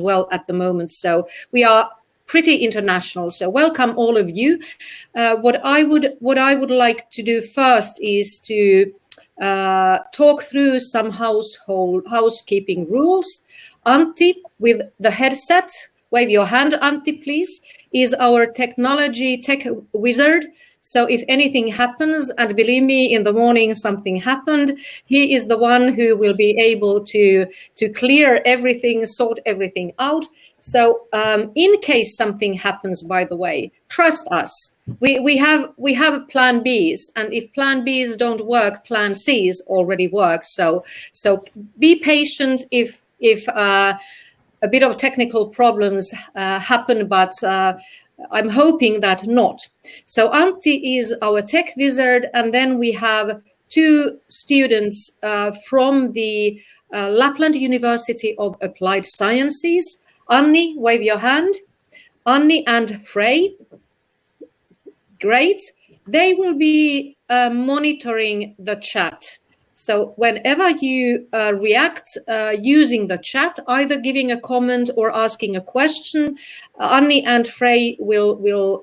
well at the moment. So we are pretty international. So welcome all of you. What I would like to do first is to talk through some housekeeping rules. Antti with the headset, wave your hand, Antti, please, is our tech wizard. So if anything happens, and believe me, in the morning something happened, he is the one who will be able to clear everything, sort everything out. So in case something happens, by the way, trust us. We have plan Bs, and if plan Bs don't work, plan Cs already work. So be patient if a bit of technical problems happen, but I'm hoping that not. So Antti is our tech wizard, and then we have two students from the Lapland University of Applied Sciences. Anni, wave your hand. Anni and Frey. Great. They will be monitoring the chat. So whenever you react using the chat, either giving a comment or asking a question, Anni and Frey will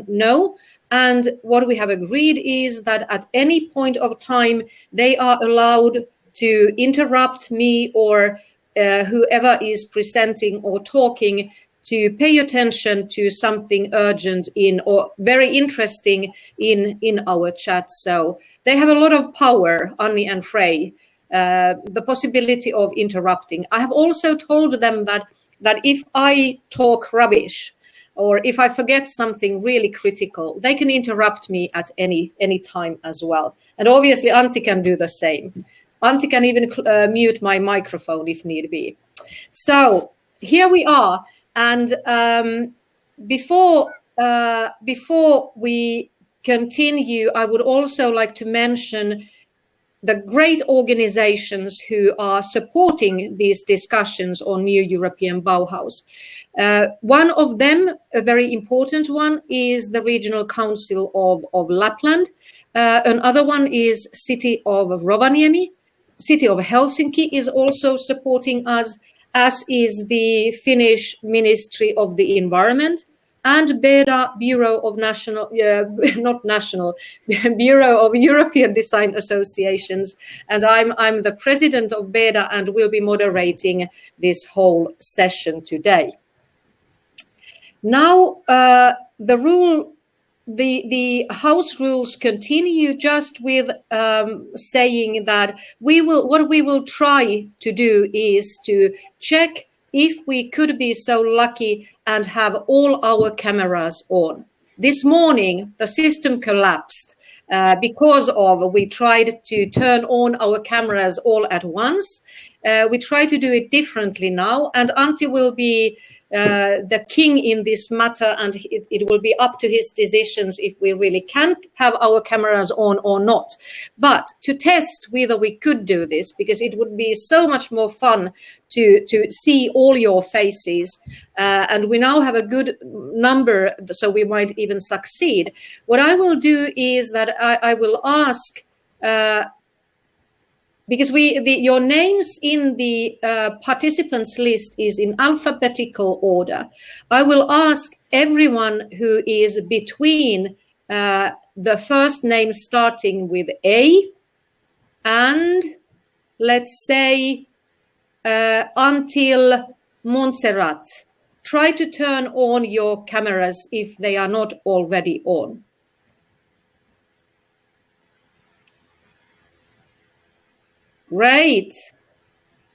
know. And what we have agreed is that at any point of time, they are allowed to interrupt me or whoever is presenting or talking to pay attention to something urgent or very interesting in our chat. So they have a lot of power, Anni and Frey, the possibility of interrupting. I have also told them that if I talk rubbish or if I forget something really critical, they can interrupt me at any time as well. And obviously Antti can do the same. Antti can even mute my microphone if need be. So here we are. And before we continue, I would also like to mention the great organizations who are supporting these discussions on New European Bauhaus. One of them, a very important one, is the Regional Council of Lapland. Another one is City of Rovaniemi. City of Helsinki is also supporting us, as is the Finnish Ministry of the Environment and BEDA, Bureau of Bureau of European Design Associations. And I'm the president of BEDA and will be moderating this whole session today. Now, the House rules continue just with saying that what we will try to do is to check if we could be so lucky and have all our cameras on. This morning, the system collapsed because we tried to turn on our cameras all at once. We try to do it differently now, and Antti will be the king in this matter, and it will be up to his decisions if we really can have our cameras on or not. But to test whether we could do this, because it would be so much more fun to see all your faces, and we now have a good number, so we might even succeed. What I will do is that I will ask, because your names in the participants list is in alphabetical order. I will ask everyone who is between the first name starting with A and, let's say, until Montserrat. Try to turn on your cameras if they are not already on. Great.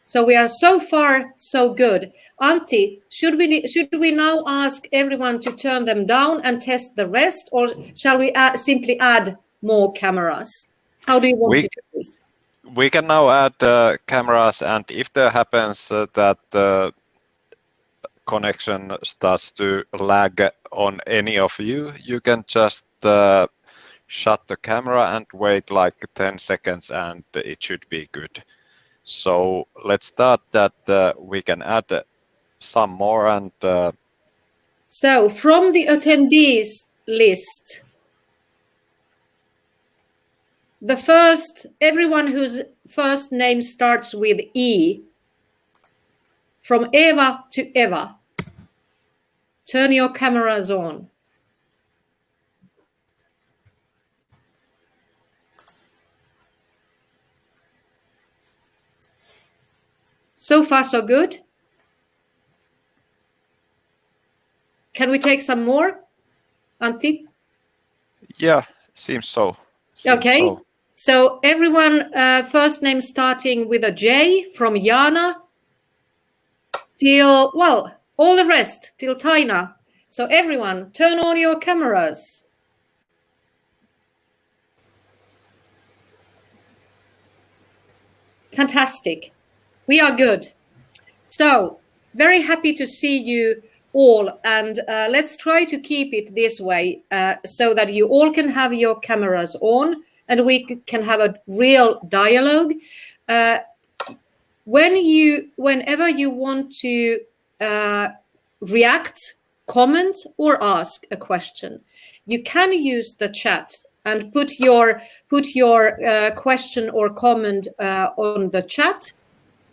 So we are so far so good. Antti, should we now ask everyone to turn them down and test the rest, or shall we simply add more cameras? How do you want to do this? We can now add cameras, and if there happens that the connection starts to lag on any of you, you can just shut the camera and wait like 10 seconds and it should be good. So let's start that we can add some more. And so from the attendees list, everyone whose first name starts with E, from Eva to Eva. Turn your cameras on. So far, so good. Can we take some more, Antti? Yeah, seems so. Okay. So everyone, first name starting with a J, from Jana till, well, all the rest, till Taina. So everyone, turn on your cameras. Fantastic. We are good. So very happy to see you all, and let's try to keep it this way so that you all can have your cameras on and we can have a real dialogue. Whenever you want to react, comment, or ask a question, you can use the chat and put your question or comment on the chat,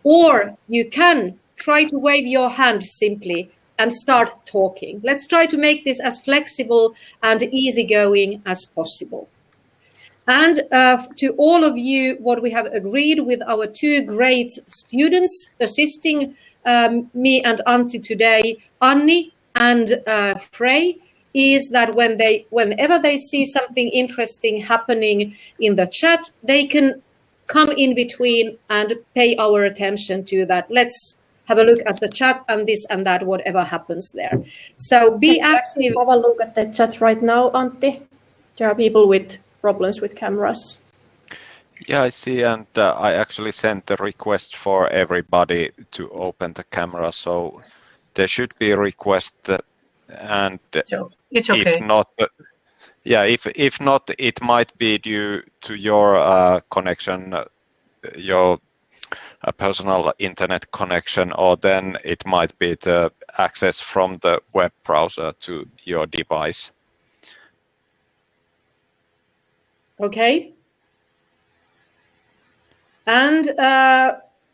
or you can try to wave your hand simply and start talking. Let's try to make this as flexible and easygoing as possible. And to all of you, what we have agreed with our two great students assisting me and Antti today, Anni and Frey, is that whenever they see something interesting happening in the chat, they can come in between and pay our attention to that. Let's have a look at the chat and this and that, whatever happens there. So be active. Have a look at the chat right now, Antti. There are people with problems with cameras. Yeah, I see, and I actually sent a request for everybody to open the camera, so there should be a request, and so it's okay. If not, if not, it might be due to your connection, your personal internet connection, or then it might be the access from the web browser to your device. Okay. And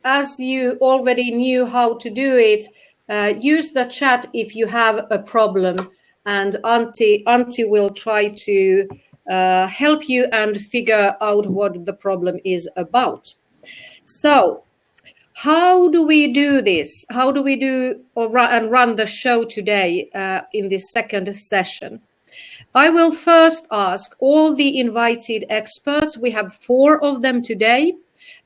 as you already knew how to do it, use the chat if you have a problem, and Antti will try to help you and figure out what the problem is about. So how do we do this? How do we do and run the show today in this second session? I will first ask all the invited experts, we have 4 of them today,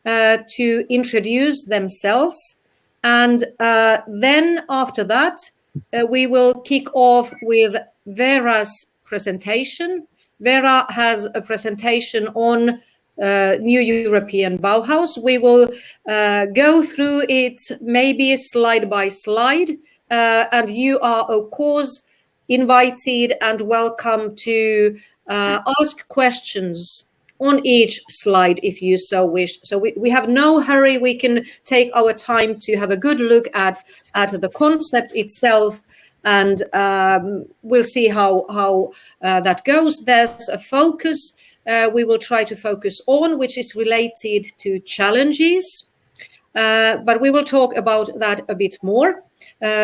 to introduce themselves. And then after that, we will kick off with Vera's presentation. Vera has a presentation on New European Bauhaus. We will go through it maybe slide by slide, and you are, of course, invited and welcome to ask questions on each slide if you so wish. So we have no hurry. We can take our time to have a good look at the concept itself, and we'll see how that goes. There's a focus we will try to focus on, which is related to challenges, but we will talk about that a bit more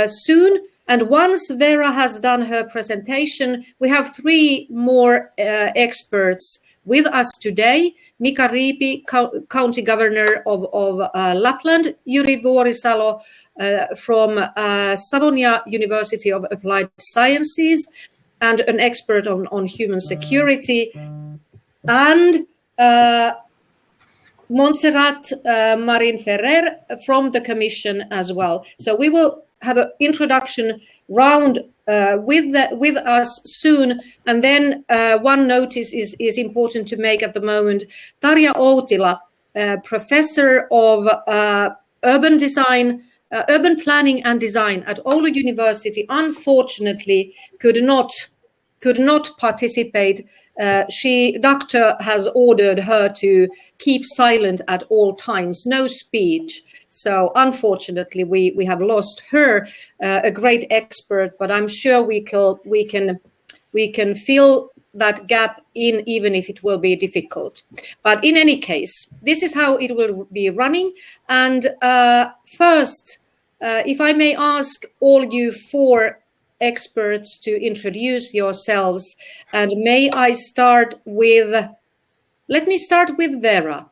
soon. And once Vera has done her presentation, we have 3 more experts with us today. Mika Riipi, County Governor of Lapland, Jyri Vuorisalo from Savonia University of Applied Sciences, and an expert on human security, and Montserrat Marin Ferrer from the Commission as well. So we will have an introduction round with us soon, and then one notice is important to make at the moment. Tarja Outila, professor of urban design, urban planning and design at Oulu University, unfortunately could not participate. Doctor has ordered her to keep silent at all times, no speech. So unfortunately, we have lost her, a great expert. But I'm sure we can fill that gap in, even if it will be difficult. But in any case, this is how it will be running. And first, if I may ask all you 4 experts to introduce yourselves, and may I start with, let me start with Vera.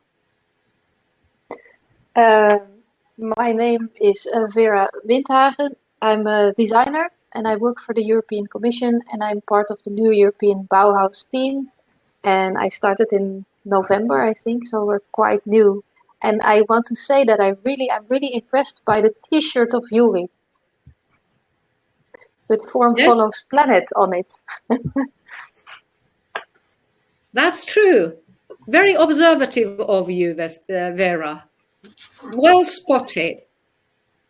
My name is Vera Windhagen. I'm a designer and I work for the European Commission, and I'm part of the new European Bauhaus team. And I started in November, I think, so we're quite new. And I want to say that I'm really impressed by the T-shirt of Yuri with Form Follows Planet on it. That's true. Very observative of you, Vera. Well spotted.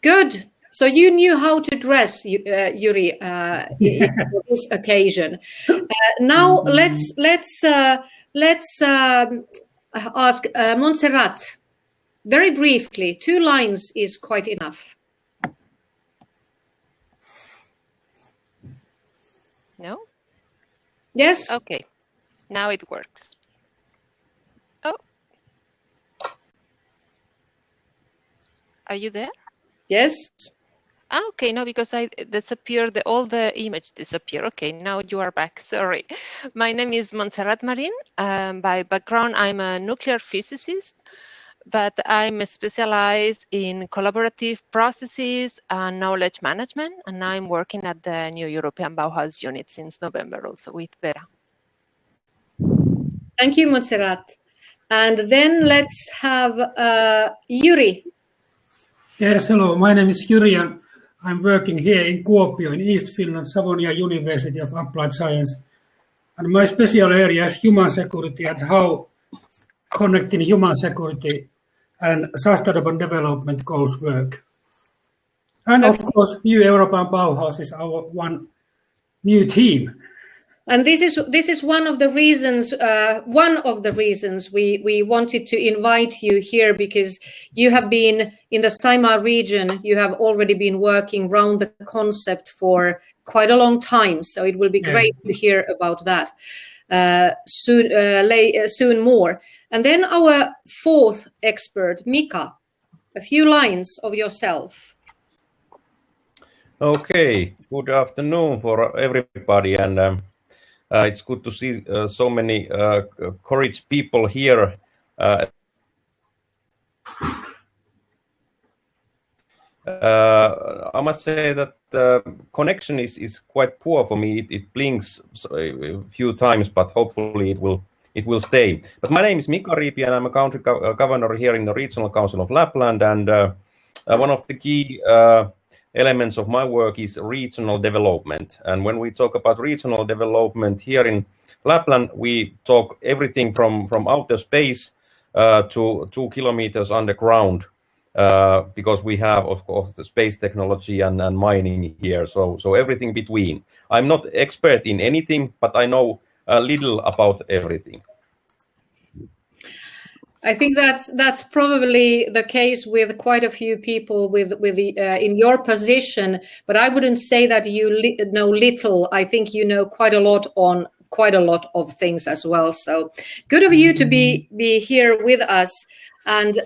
Good. So you knew how to dress, Yuri, for this occasion. Now let's ask Montserrat. Very briefly, 2 lines is quite enough. No? Yes. Okay. Now it works. Oh. Are you there? Yes. Okay, no, because I disappeared, all the image disappeared. Okay, now you are back. Sorry. My name is Montserrat Marin. By background, I'm a nuclear physicist, but I'm specialized in collaborative processes and knowledge management, and I'm working at the new European Bauhaus unit since November, also with Vera. Thank you, Montserrat. And then let's have Yuri. Yes, hello. My name is Yuri, and I'm working here in Kuopio in East Finland, Savonia University of Applied Science. And my special area is human security and how connecting human security and sustainable development goals work. And of course, New European Bauhaus is our one new team. And this is one of the reasons we wanted to invite you here, because you have been in the Saimaa region. You have already been working around the concept for quite a long time. So it will be great to hear about that soon more. And then our 4th expert, Mika, a few lines of yourself. Okay, good afternoon for everybody, and it's good to see so many courageous people here. I must say that the connection is quite poor for me. It blinks a few times, but hopefully it will stay. But my name is Mika Riipi, and I'm a country governor here in the Regional Council of Lapland, and one of the key elements of my work is regional development. And when we talk about regional development here in Lapland, we talk everything from outer space to 2 kilometers underground, because we have, of course, the space technology and mining here. So everything between. I'm not expert in anything, but I know a little about everything. I think that's probably the case with quite a few people with in your position, but I wouldn't say that you know little. I think you know quite a lot on quite a lot of things as well. So good of you to be here with us. And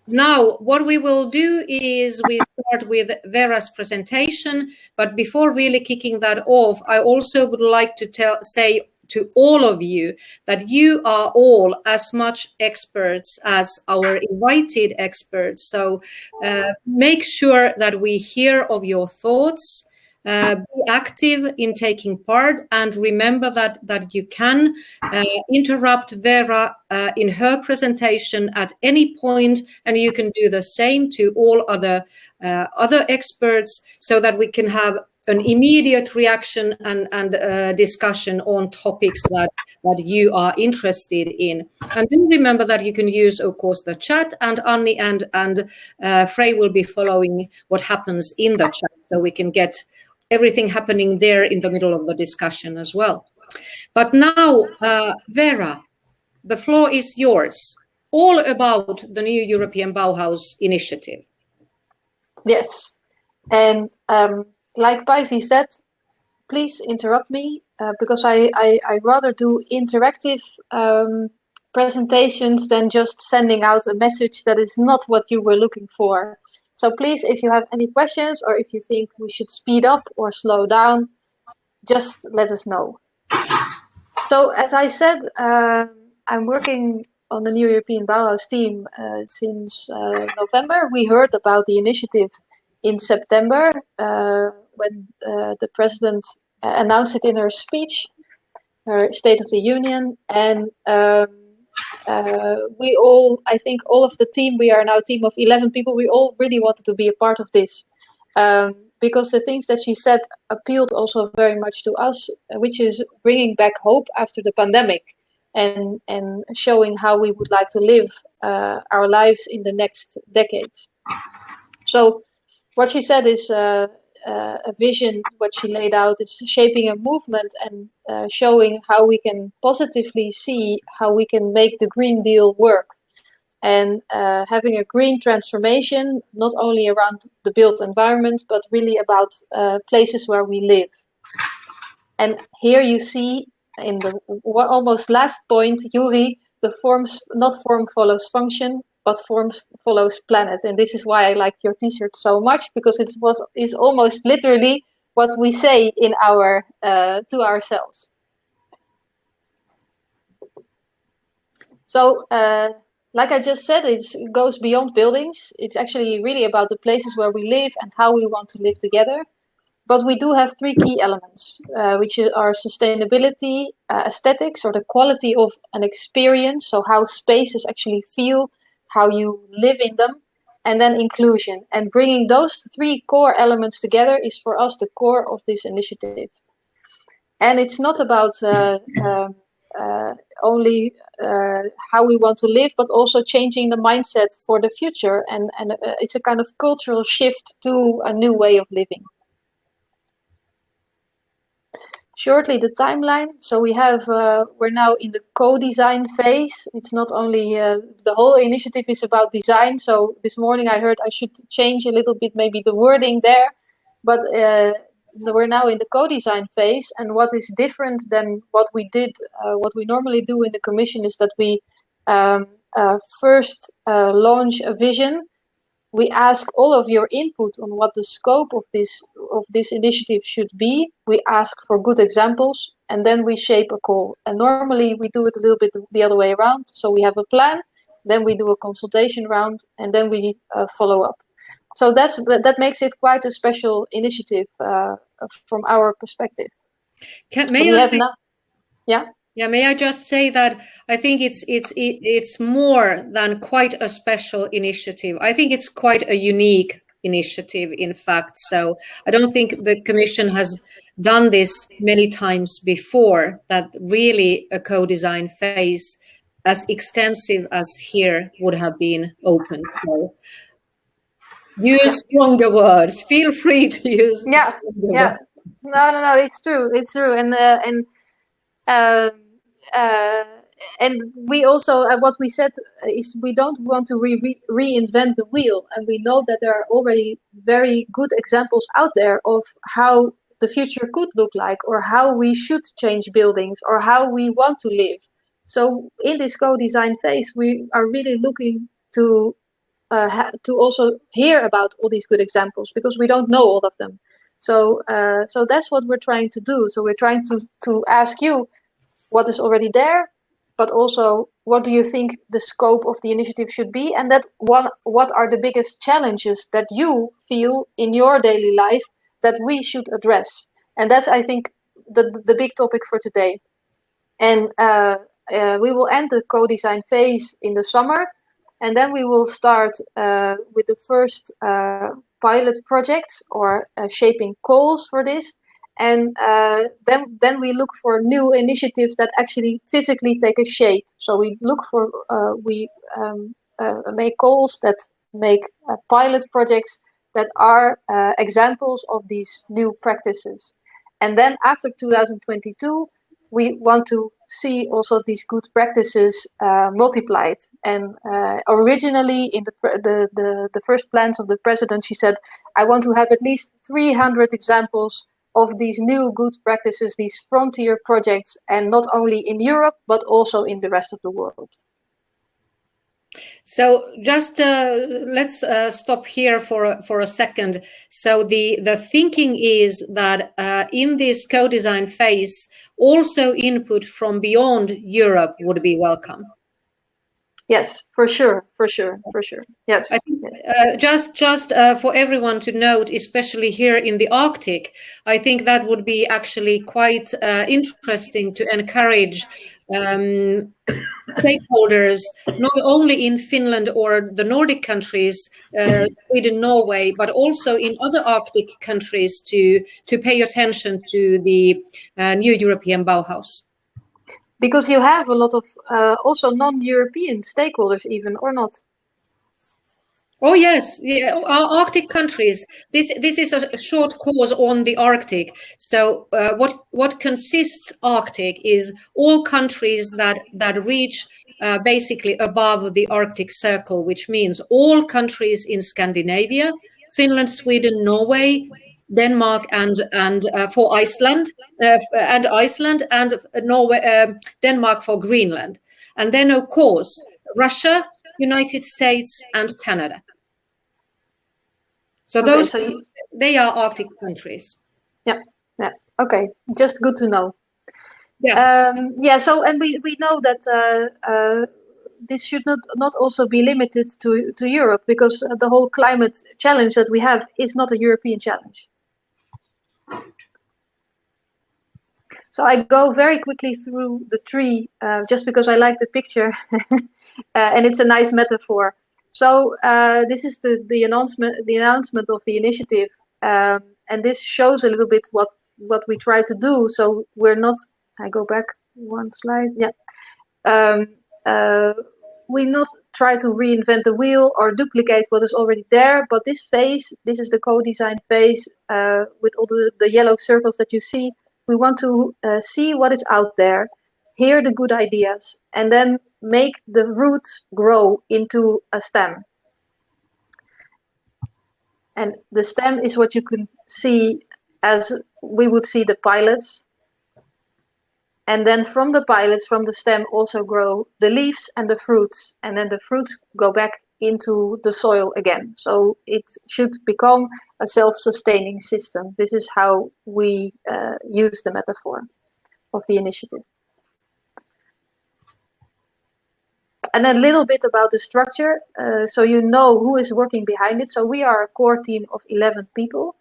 now what we will do is we start with Vera's presentation, but before really kicking that off, I also would like to say to all of you that you are all as much experts as our invited experts. So make sure that we hear of your thoughts, be active in taking part, and remember that you can interrupt Vera in her presentation at any point, and you can do the same to all other experts, so that we can have an immediate reaction and discussion on topics that you are interested in. And do remember that you can use, of course, the chat, and Anni and Frey will be following what happens in the chat, so we can get everything happening there in the middle of the discussion as well. But now, Vera, the floor is yours, all about the new European Bauhaus initiative. Yes, and like Päivi said, please interrupt me because I rather do interactive presentations than just sending out a message that is not what you were looking for. So please, if you have any questions or if you think we should speed up or slow down, just let us know. So as I said, I'm working on the new European Bauhaus team since November. We heard about the initiative in September when the president announced it in her speech, her State of the Union, and we all, I think all of the team, we are now a team of 11 people, we all really wanted to be a part of this. Because the things that she said appealed also very much to us, which is bringing back hope after the pandemic and showing how we would like to live our lives in the next decades. So what she said is a vision, what she laid out is shaping a movement and showing how we can positively see how we can make the Green Deal work. And having a green transformation, not only around the built environment, but really about places where we live. And here you see in the almost last point, Yuri, the forms, not form follows function, but form follows planet. And this is why I like your t-shirt so much, because it is almost literally what we say in our to ourselves. So, like I just said, it goes beyond buildings. It's actually really about the places where we live and how we want to live together. But we do have three key elements, which are sustainability, aesthetics, or the quality of an experience, so how spaces actually feel, how you live in them, and then inclusion. And bringing those three core elements together is for us the core of this initiative. And it's not about only how we want to live, but also changing the mindset for the future. And it's a kind of cultural shift to a new way of living. Shortly, the timeline. So we have, we're now in the co-design phase. It's not only, the whole initiative is about design. So this morning I heard I should change a little bit, maybe the wording there, but we're now in the co-design phase. And what is different than what we did, what we normally do in the Commission is that we first launch a vision. We ask all of your input on what the scope of this initiative should be. We ask for good examples, and then we shape a call. And normally we do it a little bit the other way around. So we have a plan, then we do a consultation round, and then we follow up. So that makes it quite a special initiative from our perspective. May I just say that I think it's more than quite a special initiative. I think it's quite a unique initiative, in fact. So I don't think the Commission has done this many times before, that really a co-design phase as extensive as here would have been open. So use stronger words. Feel free to use stronger words. No, it's true. It's true. And we also, what we said is we don't want to reinvent the wheel. And we know that there are already very good examples out there of how the future could look like, or how we should change buildings, or how we want to live. So in this co-design phase, we are really looking to also hear about all these good examples, because we don't know all of them. So that's what we're trying to do. So we're trying to ask you what is already there, but also what do you think the scope of the initiative should be, and what are the biggest challenges that you feel in your daily life that we should address. And that's, I think, the big topic for today. And we will end the co-design phase in the summer, and then we will start with the first pilot projects or shaping calls for this. And then we look for new initiatives that actually physically take a shape. So we look for, make calls that make pilot projects that are examples of these new practices. And then after 2022, we want to see also these good practices multiplied. And originally in the first plans of the president, she said, I want to have at least 300 examples of these new good practices, these frontier projects, and not only in Europe, but also in the rest of the world. So just let's stop here for a second. So the thinking is that in this co-design phase, also input from beyond Europe would be welcome. Yes, for sure. Yes. I think just for everyone to note, especially here in the Arctic, I think that would be actually quite interesting to encourage stakeholders, not only in Finland or the Nordic countries, Sweden, Norway, but also in other Arctic countries to pay attention to the new European Bauhaus. Because you have a lot of also non-European stakeholders, even, or not? Oh yes, yeah. Our Arctic countries. This is a short course on the Arctic. So what consists Arctic is all countries that reach basically above the Arctic Circle, which means all countries in Scandinavia, Finland, Sweden, Norway, Denmark, and for Iceland, and Norway, Denmark for Greenland, and then of course Russia, United States, and Canada. So Okay, those so they are Arctic countries. Yeah. Okay, just good to know. Yeah. So, and we know that this should not also be limited to Europe, because the whole climate challenge that we have is not a European challenge. So I go very quickly through the tree, just because I like the picture, and it's a nice metaphor. So this is the announcement of the initiative, and this shows a little bit what we try to do. So we're not. I go back one slide. Yeah. We not try to reinvent the wheel or duplicate what is already there, but this phase, this is the co-design phase, with all the yellow circles that you see. We want to see what is out there, hear the good ideas, and then make the roots grow into a stem. And the stem is what you can see as we would see the pilots. And then from the pilots, from the stem, also grow the leaves and the fruits. And then the fruits go back into the soil again. So it should become a self-sustaining system. This is how we use the metaphor of the initiative. And a little bit about the structure, so you know who is working behind it. So we are a core team of 11 people.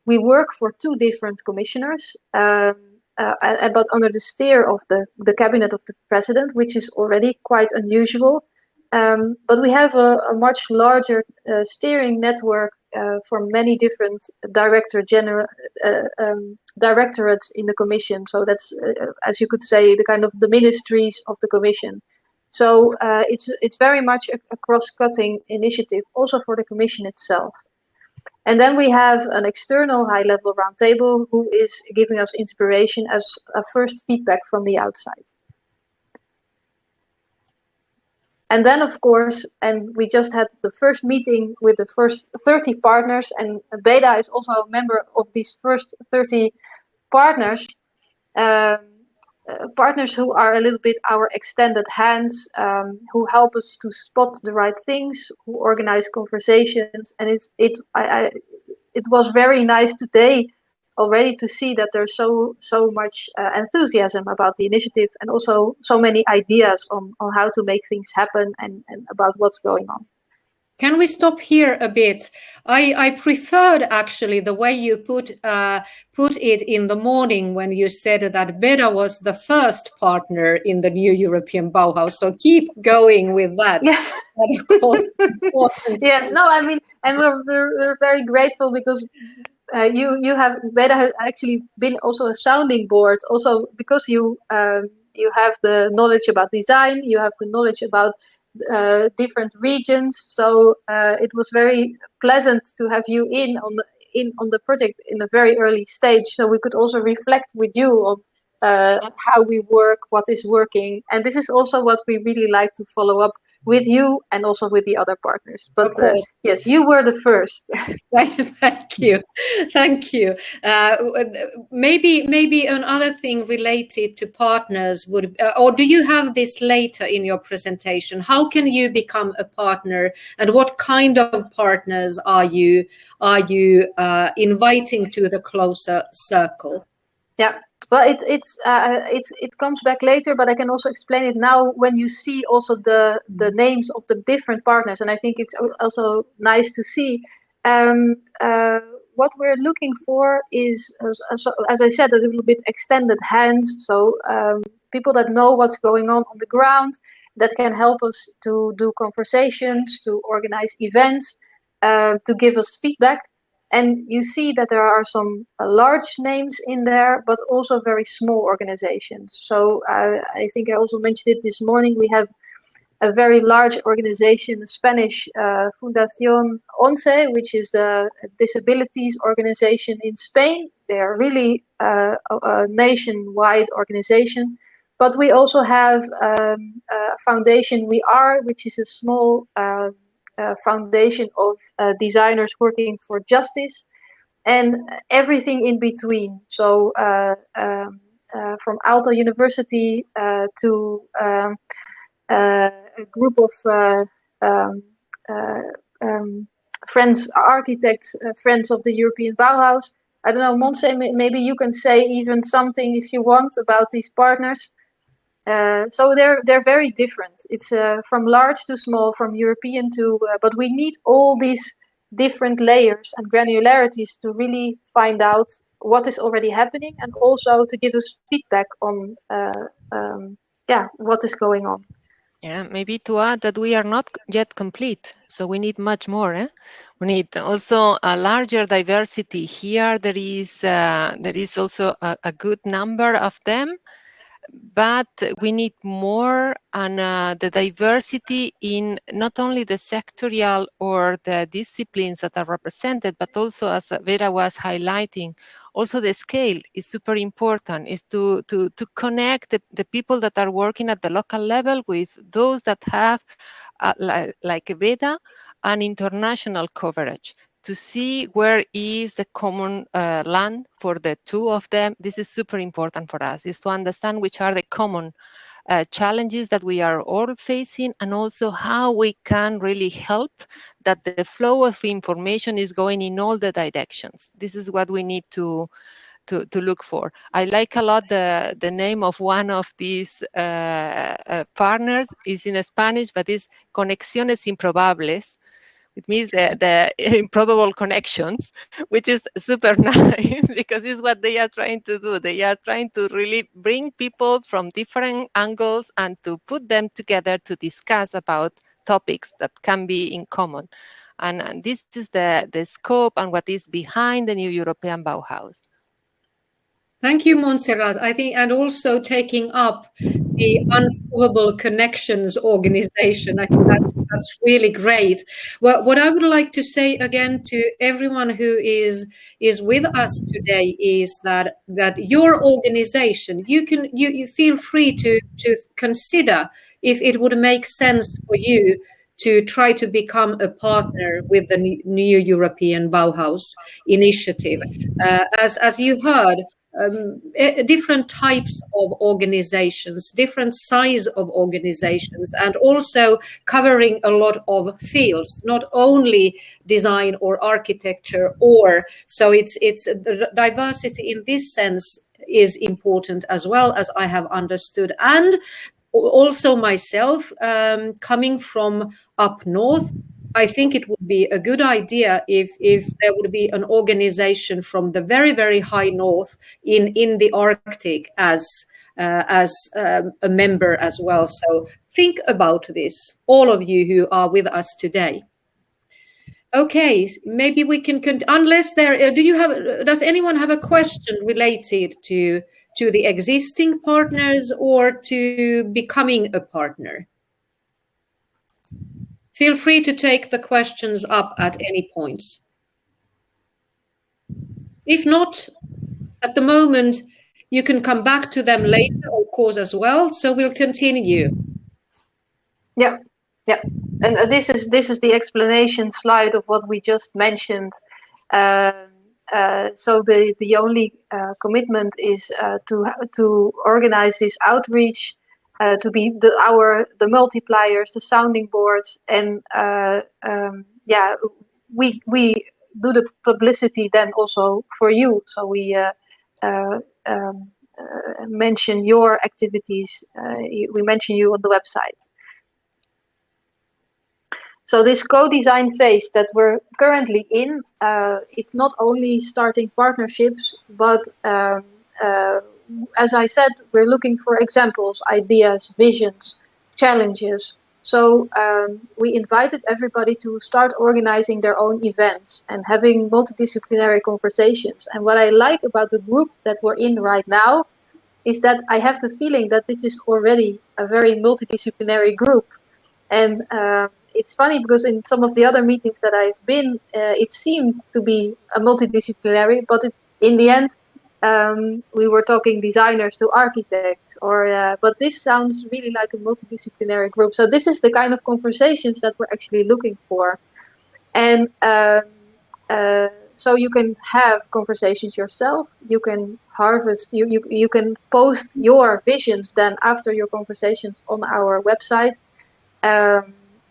We work for 2 different commissioners, but under the steer of the cabinet of the president, which is already quite unusual. But we have a much larger steering network from many different directorates in the commission. So that's, as you could say, the kind of the ministries of the commission. So it's very much a cross-cutting initiative, also for the commission itself. And then we have an external high-level roundtable who is giving us inspiration as a first feedback from the outside. And then, of course, and we just had the first meeting with the first 30 partners, and Beda is also a member of these first 30 partners, partners who are a little bit our extended hands, who help us to spot the right things, who organize conversations. And it was very nice today already to see that there's so much enthusiasm about the initiative, and also so many ideas on how to make things happen and about what's going on. Can we stop here a bit? I preferred actually the way you put it in the morning when you said that Beda was the first partner in the new European Bauhaus. So keep going with that. Yeah. That of course is important. Yes. No. I mean, and we're very grateful because Beda has actually been also a sounding board. Also because you have the knowledge about design, you have the knowledge about different regions, so it was very pleasant to have you in on the project in a very early stage, so we could also reflect with you on how we work, what is working. And this is also what we really like to follow up with you and also with the other partners. But Of course. yes, you were the first. Thank you. Thank you. Maybe another thing related to partners would, or do you have this later in your presentation? How can you become a partner, and what kind of partners are you inviting to the closer circle? Yeah. Well, it comes back later, but I can also explain it now when you see also the names of the different partners, and I think it's also nice to see. What we're looking for is, as I said, a little bit extended hands. So people that know what's going on the ground, that can help us to do conversations, to organize events, to give us feedback. And you see that there are some large names in there, but also very small organizations. So I think I also mentioned it this morning. We have a very large organization, a Spanish Fundación 11, which is a disabilities organization in Spain. They are really a nationwide organization. But we also have a foundation, We Are, which is a small foundation of designers working for justice, and everything in between. So from Aalto University to a group of friends, architects, friends of the European Bauhaus. I don't know, Montse, maybe you can say even something if you want about these partners. So they're very different. It's from large to small, from European to, but we need all these different layers and granularities to really find out what is already happening, and also to give us feedback on what is going on. Yeah, maybe to add that we are not yet complete, so we need much more. We need also a larger diversity here. There is also a good number of them, but we need more, and the diversity in not only the sectorial or the disciplines that are represented, but also, as Vera was highlighting, also the scale is super important, is to connect the people that are working at the local level with those that have, like Vera, an international coverage, to see where is the common land for the two of them. This is super important for us, is to understand which are the common challenges that we are all facing, and also how we can really help that the flow of information is going in all the directions. This is what we need to look for. I like a lot the name of one of these partners is in Spanish, but it's Conexiones Improbables. It means the improbable connections, which is super nice because it's what they are trying to do. They are trying to really bring people from different angles and to put them together to discuss about topics that can be in common. And this is the scope and what is behind the new European Bauhaus. Thank you, Montserrat. I think, and also taking up the Unprovable Connections organization. I think that's really great. Well, what I would like to say again to everyone who is with us today is that your organization, you feel free to consider if it would make sense for you to try to become a partner with the new European Bauhaus initiative. As you heard, different types of organizations, different size of organizations, and also covering a lot of fields, not only design or architecture, so it's the diversity in this sense is important as well, as I have understood. And also myself, coming from up north, I think it would be a good idea if there would be an organization from the very, very high north in the Arctic as a member as well. So think about this, all of you who are with us today. Okay, maybe we can unless there does anyone have a question related to the existing partners or to becoming a partner? Feel free to take the questions up at any points. If not, at the moment, you can come back to them later, of course, as well. So we'll continue. Yeah. Yeah, and this is the explanation slide of what we just mentioned. So the only commitment is to organize this outreach, to be the multipliers, the sounding boards, and yeah, we do the publicity then also for you. So we mention your activities. We mention you on the website. So this co-design phase that we're currently in, it's not only starting partnerships, but as I said, we're looking for examples, ideas, visions, challenges. So we invited everybody to start organizing their own events and having multidisciplinary conversations. And what I like about the group that we're in right now is that I have the feeling that this is already a very multidisciplinary group. And it's funny because in some of the other meetings that I've been, it seemed to be a multidisciplinary, but in the end, we were talking designers to architects, but this sounds really like a multidisciplinary group. So this is the kind of conversations that we're actually looking for. And so you can have conversations yourself, you can harvest, you can post your visions then after your conversations on our website.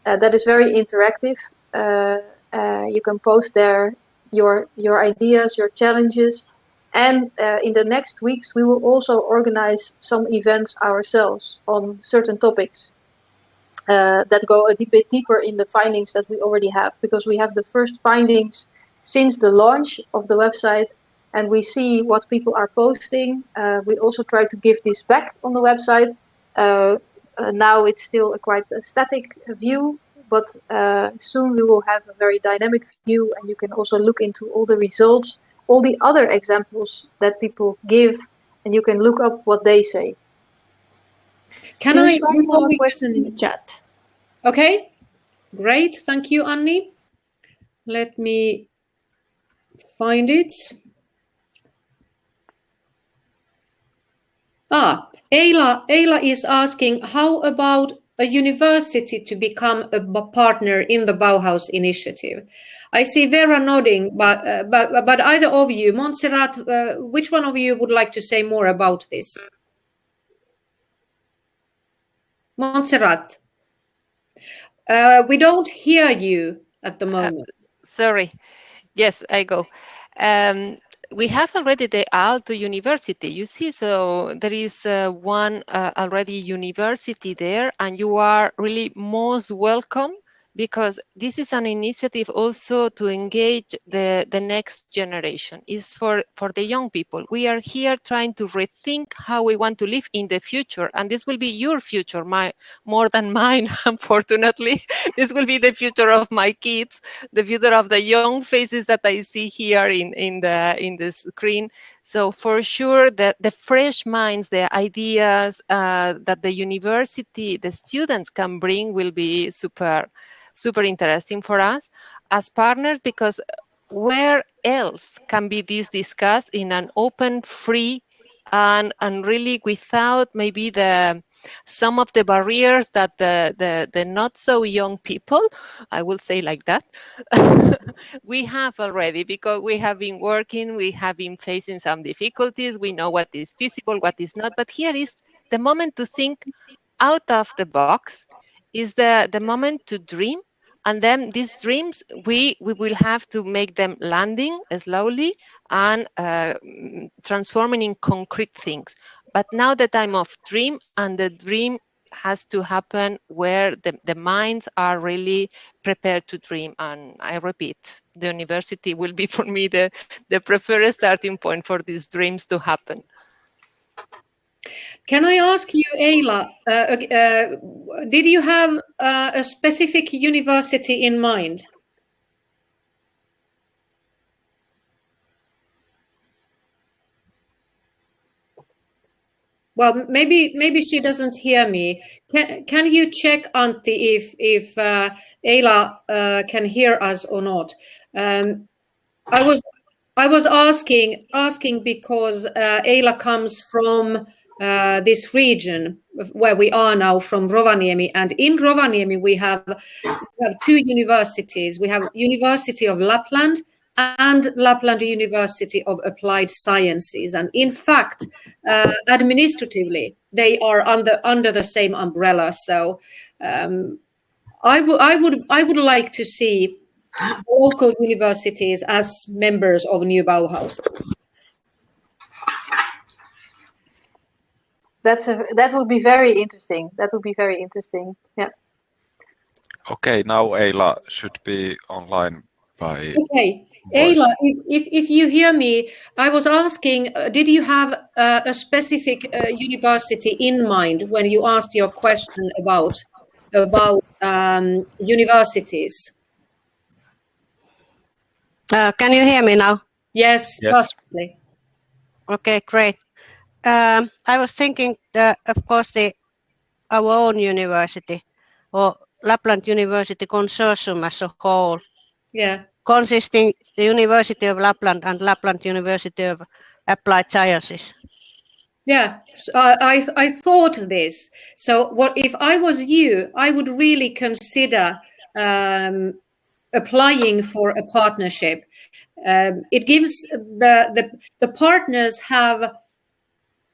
That is very interactive. You can post there your ideas, your challenges, and in the next weeks we will also organize some events ourselves on certain topics that go a bit deeper in the findings that we already have, because we have the first findings since the launch of the website, and we see what people are posting. We also try to give this back on the website. Now it's still quite a static view, but soon we will have a very dynamic view, and you can also look into all the results, all the other examples that people give, and you can look up what they say. There's one more question in the chat. Okay, great. Thank you, Anni. Let me find it. Ayla is asking, how about a university to become a partner in the Bauhaus initiative? I see Vera nodding, but either of you, Montserrat, which one of you would like to say more about this? Montserrat, we don't hear you at the moment. Sorry. Yes, I go. We have already the Aalto University, you see, so there is one already university there, and you are really most welcome, because this is an initiative also to engage the next generation. It's for the young people. We are here trying to rethink how we want to live in the future, and this will be your future, more than mine, unfortunately. This will be the future of my kids, the future of the young faces that I see here in the screen. So for sure, the fresh minds, the ideas that the university, the students can bring will be super interesting for us as partners, because where else can be this discussed in an open, free, and really without maybe some of the barriers that the not so young people, I will say like that, we have already, because we have been working, we have been facing some difficulties, we know what is feasible, what is not, but here is the moment to think out of the box, is the moment to dream, and then these dreams we will have to make them landing slowly and transforming in concrete things. But now the time of dream, and the dream has to happen where the minds are really prepared to dream. And I repeat, the university will be for me the preferred starting point for these dreams to happen. Can I ask you, Ayla, did you have a specific university in mind? Well, maybe she doesn't hear me. Can you check, Antti, if Ayla can hear us or not? I was asking because Ayla comes from this region where we are now from Rovaniemi. And in Rovaniemi, we have two universities. We have University of Lapland and Lapland University of Applied Sciences. And in fact, administratively, they are under the same umbrella. So I would like to see local universities as members of New Bauhaus. That would be very interesting. That would be very interesting. Yeah. Okay, now Eila should be online by. Okay, voice. Eila, if you hear me, I was asking, did you have a specific university in mind when you asked your question about universities? Can you hear me now? Yes, Yes. perfectly. Okay, great. I was thinking that, of course, our own university, or Lapland University Consortium as a whole, Yeah. consisting the University of Lapland and Lapland University of Applied Sciences. Yeah, so I thought this. So what if I was you, I would really consider applying for a partnership. It gives the partners have,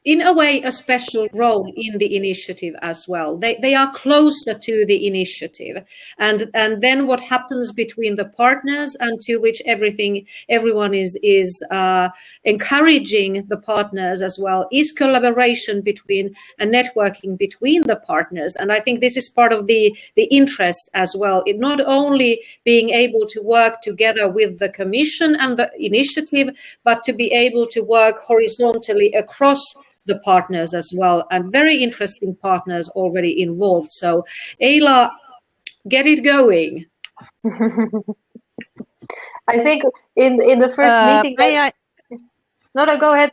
in a way, a special role in the initiative as well. They are closer to the initiative, and then what happens between the partners, and to which everyone is encouraging the partners as well, is collaboration between and networking between the partners. And I think this is part of the interest as well. It not only being able to work together with the Commission and the initiative, but to be able to work horizontally across the partners as well, and very interesting partners already involved. So Eila, get it going. I think in the first meeting. No, go ahead.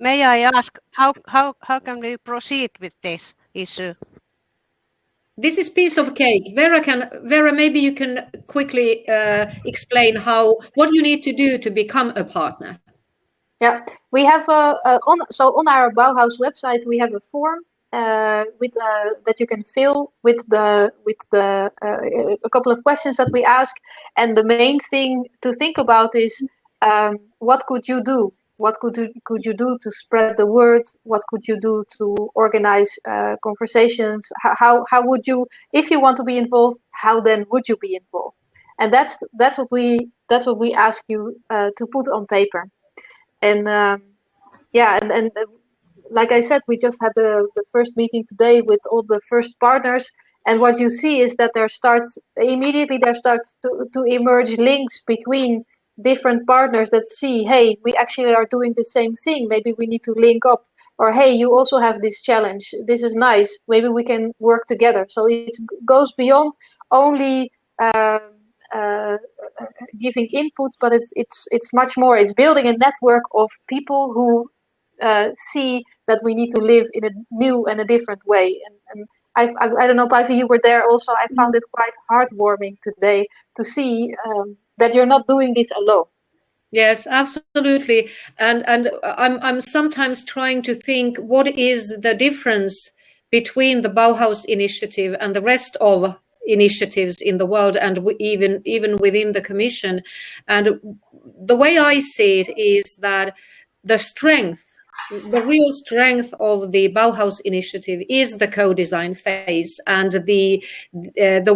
May I ask how can we proceed with this issue? This is piece of cake. Vera, maybe you can quickly explain what you need to do to become a partner. Yeah, we have on our Bauhaus website we have a form that you can fill with a couple of questions that we ask, and the main thing to think about is what could you do? What could you do to spread the word? What could you do to organize conversations? How would you, if you want to be involved? How then would you be involved? And that's what we ask you to put on paper. And and like I said, we just had the first meeting today with all the first partners, and what you see is that there starts to emerge links between different partners that see, hey, we actually are doing the same thing, maybe we need to link up, or hey, you also have this challenge, this is nice, maybe we can work together. So it goes beyond only giving input, but it's much more. It's building a network of people who see that we need to live in a new and a different way. And I don't know, Päivi, you were there also. I found it quite heartwarming today to see that you're not doing this alone. Yes, absolutely. And I'm sometimes trying to think, what is the difference between the Bauhaus initiative and the rest of initiatives in the world, and even within the Commission. And the way I see it is that the real strength of the Bauhaus initiative is the co-design phase, and the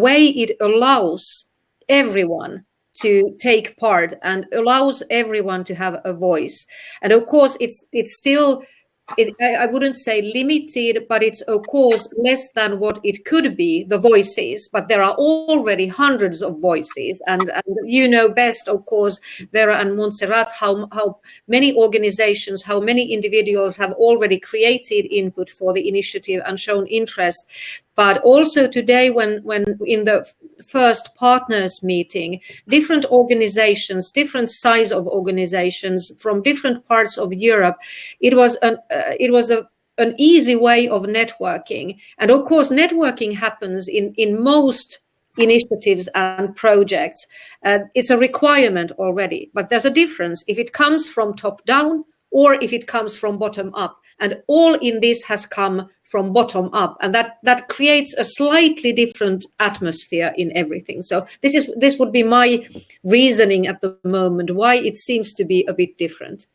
way it allows everyone to take part and allows everyone to have a voice. And of course, it's still, I wouldn't say limited, but it's of course less than what it could be, the voices, but there are already hundreds of voices. And you know best, of course, Vera and Montserrat, how many organizations, how many individuals have already created input for the initiative and shown interest. But also today, when in the first partners meeting, different organizations, different size of organizations from different parts of Europe, it was an easy way of networking. And of course, networking happens in most initiatives and projects. It's a requirement already, but there's a difference if it comes from top down or if it comes from bottom up. And all in this has come from bottom up, and that creates a slightly different atmosphere in everything. So this would be my reasoning at the moment why it seems to be a bit different.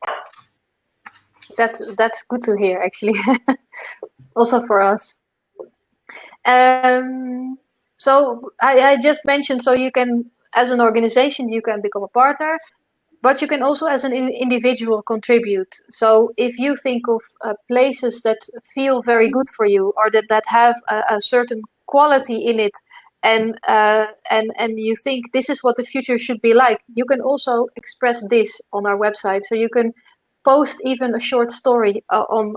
That's good to hear, actually. Also for us. So I just mentioned, so you can, as an organization, you can become a partner, but you can also, as an individual, contribute. So if you think of places that feel very good for you, or that have a certain quality in it, and you think this is what the future should be like, you can also express this on our website. So you can post even a short story on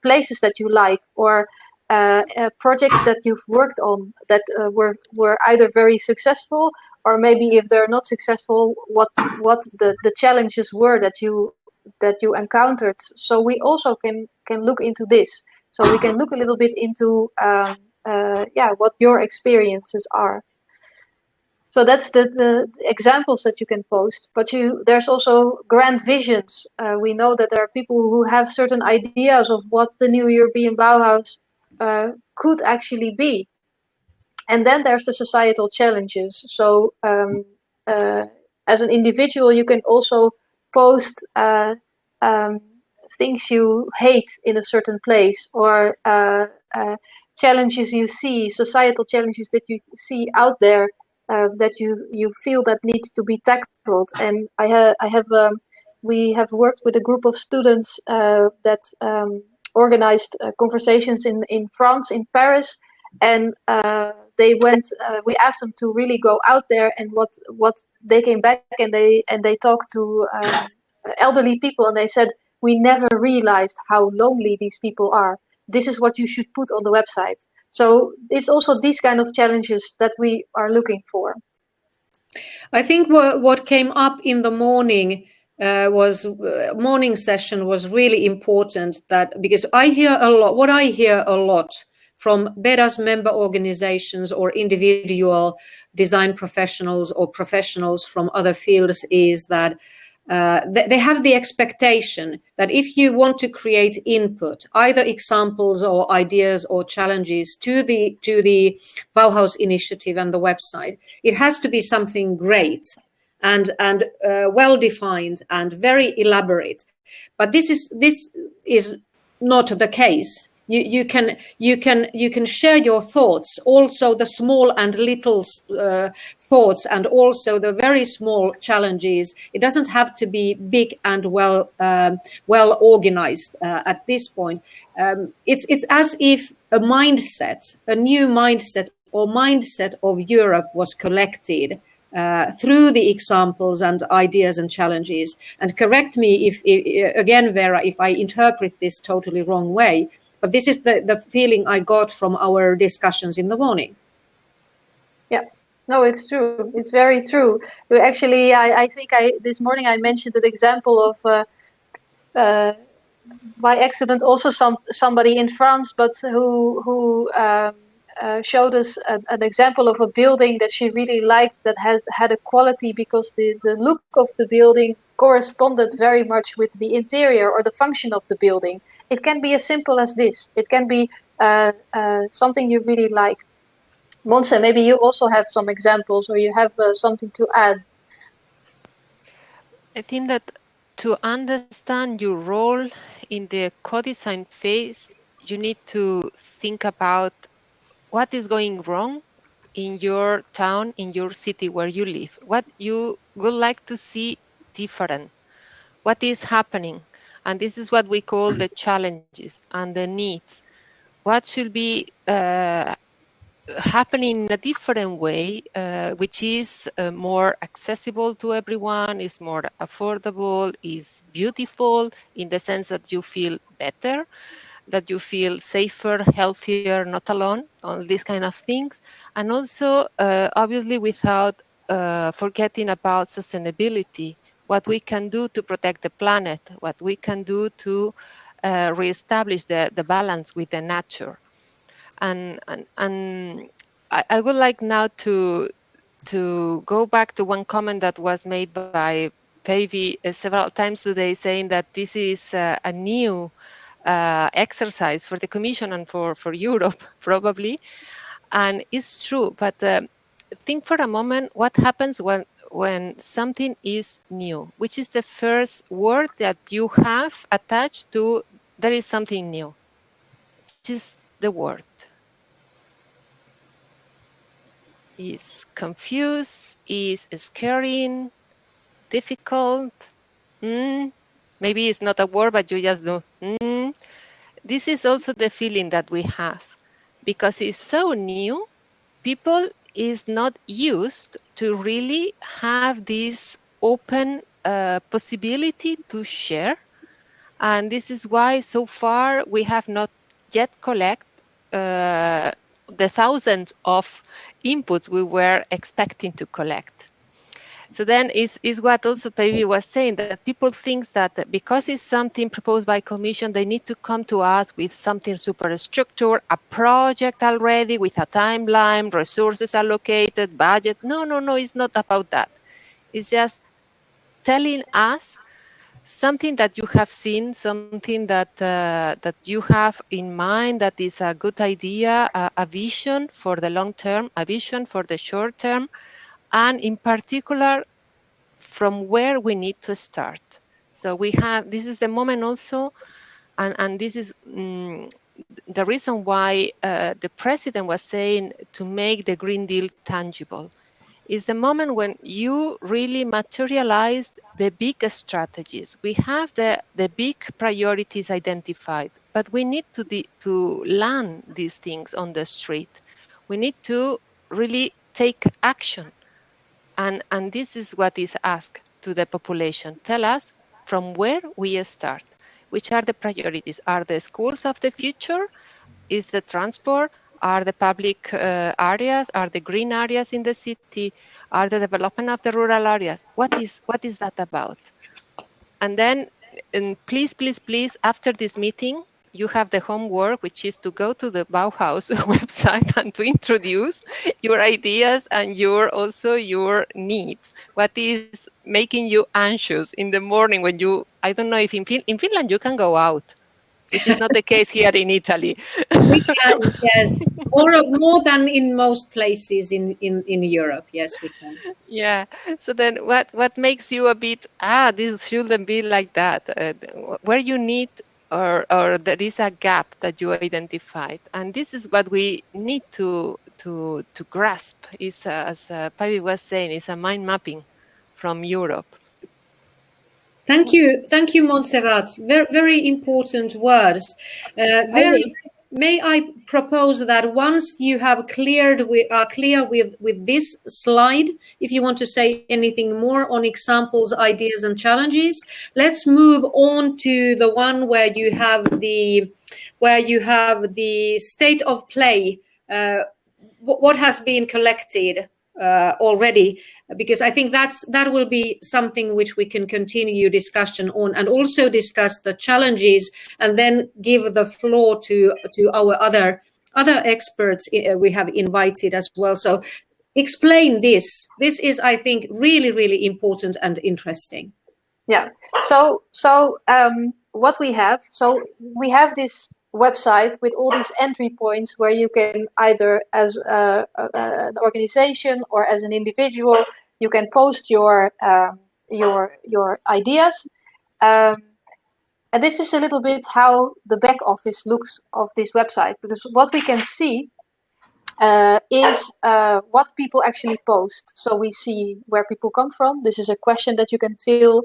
places that you like, or projects that you've worked on that were either very successful, or maybe if they're not successful, what the challenges were that you encountered. So we also can look into this. So we can look a little bit into what your experiences are. So that's the examples that you can post. But there's also grand visions. We know that there are people who have certain ideas of what the new European Bauhaus could actually be. And then there's the societal challenges. So as an individual, you can also post things you hate in a certain place, or challenges you see, societal challenges that you see out there, that you feel that need to be tackled. And we have worked with a group of students that organized conversations in France, in Paris, and they went. We asked them to really go out there, and what they came back and they talked to elderly people, and they said, we never realized how lonely these people are. This is what you should put on the website. So it's also these kind of challenges that we are looking for. I think what came up in the morning morning session was really important, that because I hear a lot from BEDA's member organizations or individual design professionals or professionals from other fields is that they have the expectation that if you want to create input, either examples or ideas or challenges to the Bauhaus initiative and the website, it has to be something great and well defined and very elaborate. But this is not the case. You can share your thoughts, also the small and little thoughts, and also the very small challenges. It doesn't have to be big and well organized at this point. It's as if a new mindset of Europe was collected through the examples and ideas and challenges. And correct me if again, Vera, if I interpret this totally wrong way. But this is the feeling I got from our discussions in the morning. Yeah, no, it's true. It's very true. Actually, I think this morning I mentioned an example of, by accident, also somebody in France, but who showed us an example of a building that she really liked, that had a quality because the look of the building corresponded very much with the interior or the function of the building. It can be as simple as this. It can be something you really like. Monse, maybe you also have some examples, or you have something to add. I think that to understand your role in the co-design phase, you need to think about what is going wrong in your town, in your city where you live, what you would like to see different, what is happening. And this is what we call the challenges and the needs. What should be happening in a different way, which is more accessible to everyone, is more affordable, is beautiful in the sense that you feel better, that you feel safer, healthier, not alone, all these kind of things. And also, obviously, without forgetting about sustainability, what we can do to protect the planet, what we can do to reestablish the balance with the nature. And I would like now to go back to one comment that was made by Päivi several times today saying that this is a new exercise for the Commission and for Europe, probably. And it's true, but think for a moment what happens when something is new, which is the first word that you have attached to there is something new, which is the word. Is confused, is scaring, difficult. Maybe it's not a word, but you just do. This is also the feeling that we have. Because it's so new, people is not used to really have this open possibility to share. And this is why so far we have not yet collect the thousands of inputs we were expecting to collect. So then is what also Päivi was saying, that people think that because it's something proposed by Commission, they need to come to us with something super structured, a project already with a timeline, resources allocated, budget. No, it's not about that. It's just telling us something that you have seen, something that that you have in mind that is a good idea, a vision for the long term, a vision for the short term, and in particular, from where we need to start. So we have, this is the moment also, and this is the reason why the president was saying to make the Green Deal tangible. Is the moment when you really materialize the big strategies. We have the big priorities identified, but we need to land these things on the street. We need to really take action. And this is what is asked to the population. Tell us from where we start. Which are the priorities? Are the schools of the future? Is the transport? Are the public areas? Are the green areas in the city? Are the development of the rural areas? What is that about? And then, please, after this meeting, you have the homework, which is to go to the Bauhaus website and to introduce your ideas and also your needs. What is making you anxious in the morning when you, I don't know if in Finland you can go out, which is not the case here in Italy. We can, yes, more than in most places in Europe. Yes, we can. Yeah. So then, what makes you a bit this shouldn't be like that? Where you need or there is a gap that you identified, and this is what we need to grasp. Is as Päivi was saying, is a mind mapping from Europe. Thank you, Montserrat. Very, very important words. May I propose that once you have clear with this slide, if you want to say anything more on examples, ideas, and challenges, let's move on to the one where you have the state of play. What has been collected already, because I think that will be something which we can continue discussion on, and also discuss the challenges, and then give the floor to our other experts we have invited as well. So explain this. This is, I think, really, really important and interesting. Yeah. So what we have this website with all these entry points where you can either as an organization or as an individual, you can post your ideas, and this is a little bit how the back office looks of this website, because what we can see is what people actually post. So we see where people come from. This is a question that you can fill,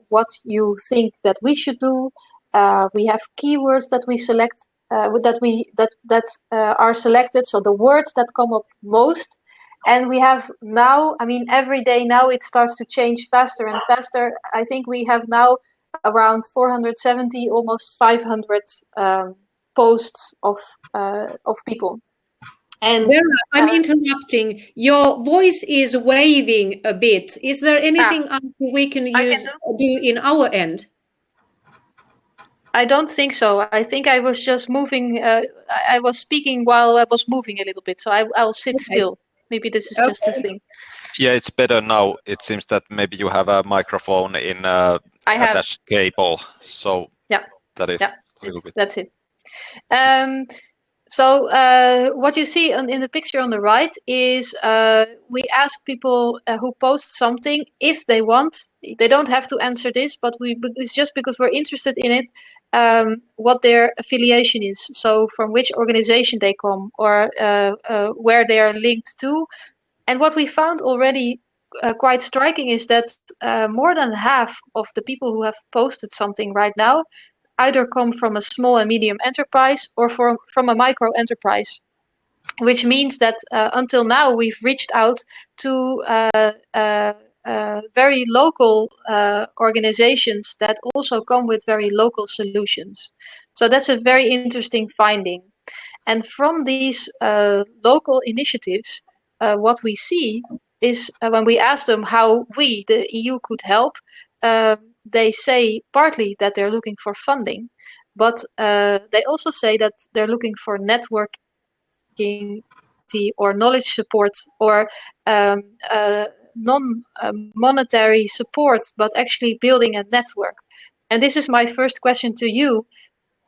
what you think that we should do. We have keywords that we select, that are selected. So the words that come up most, and we have now. I mean, every day now it starts to change faster and faster. I think we have now around 470, almost 500 posts of people. And Vera, I'm interrupting. Your voice is waving a bit. Is there anything we can do in our end? I don't think so. I think I was just moving. I was speaking while I was moving a little bit, so I'll sit still. Maybe this is just a thing. Yeah, it's better now. It seems that maybe you have a microphone in attached cable, so Yeah. that is a little bit. That's it. So what you see in the picture on the right is we ask people who post something if they want. They don't have to answer this, but it's just because we're interested in it, what their affiliation is. So from which organization they come or where they are linked to. And what we found already quite striking is that more than half of the people who have posted something right now either come from a small and medium enterprise or from a micro enterprise, which means that until now we've reached out to very local organizations that also come with very local solutions. So that's a very interesting finding. And from these local initiatives, what we see is when we ask them how we, the EU, could help, they say partly that they're looking for funding, but they also say that they're looking for networking or knowledge support or non-monetary support, but actually building a network. And this is my first question to you.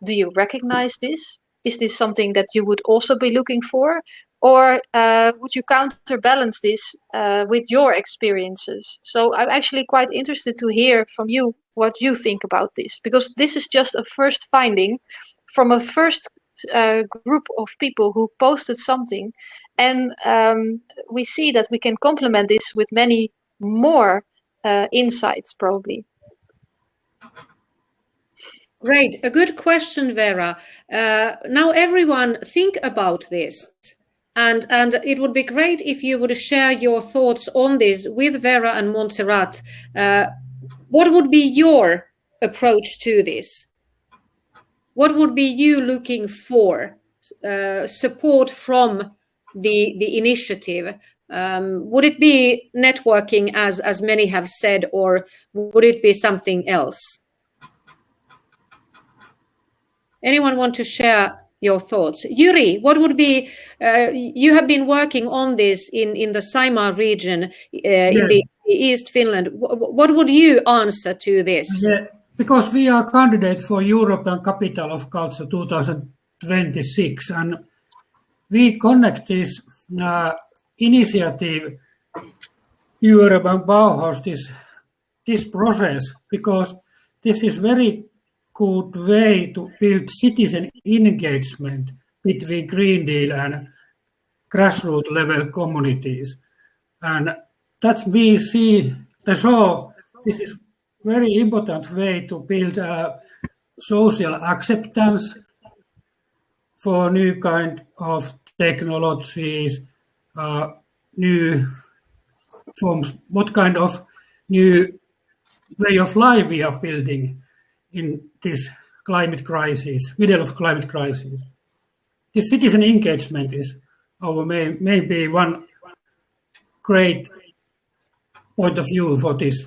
Do you recognize this? Is this something that you would also be looking for? Or would you counterbalance this with your experiences? So I'm actually quite interested to hear from you what you think about this, because this is just a first finding from a first group of people who posted something. And we see that we can complement this with many more insights, probably. Great. A good question, Vera. Now everyone think about this. And it would be great if you would share your thoughts on this with Vera and Montserrat. What would be your approach to this? What would be you looking for? Support from the initiative? Would it be networking, as many have said, or would it be something else? Anyone want to share your thoughts? Yuri, what would be, you have been working on this in the Saimaa region in the East Finland. What would you answer to this? Yeah, because we are candidate for European Capital of Culture 2026, and we connect this initiative, European Bauhaus, this process, because this is very good way to build citizen engagement between Green Deal and grassroots level communities. And that we see, so this is very important way to build social acceptance for new kind of technologies, new forms, what kind of new way of life we are building in this climate crisis, middle of climate crisis. This citizen engagement is our maybe one great point of view for this.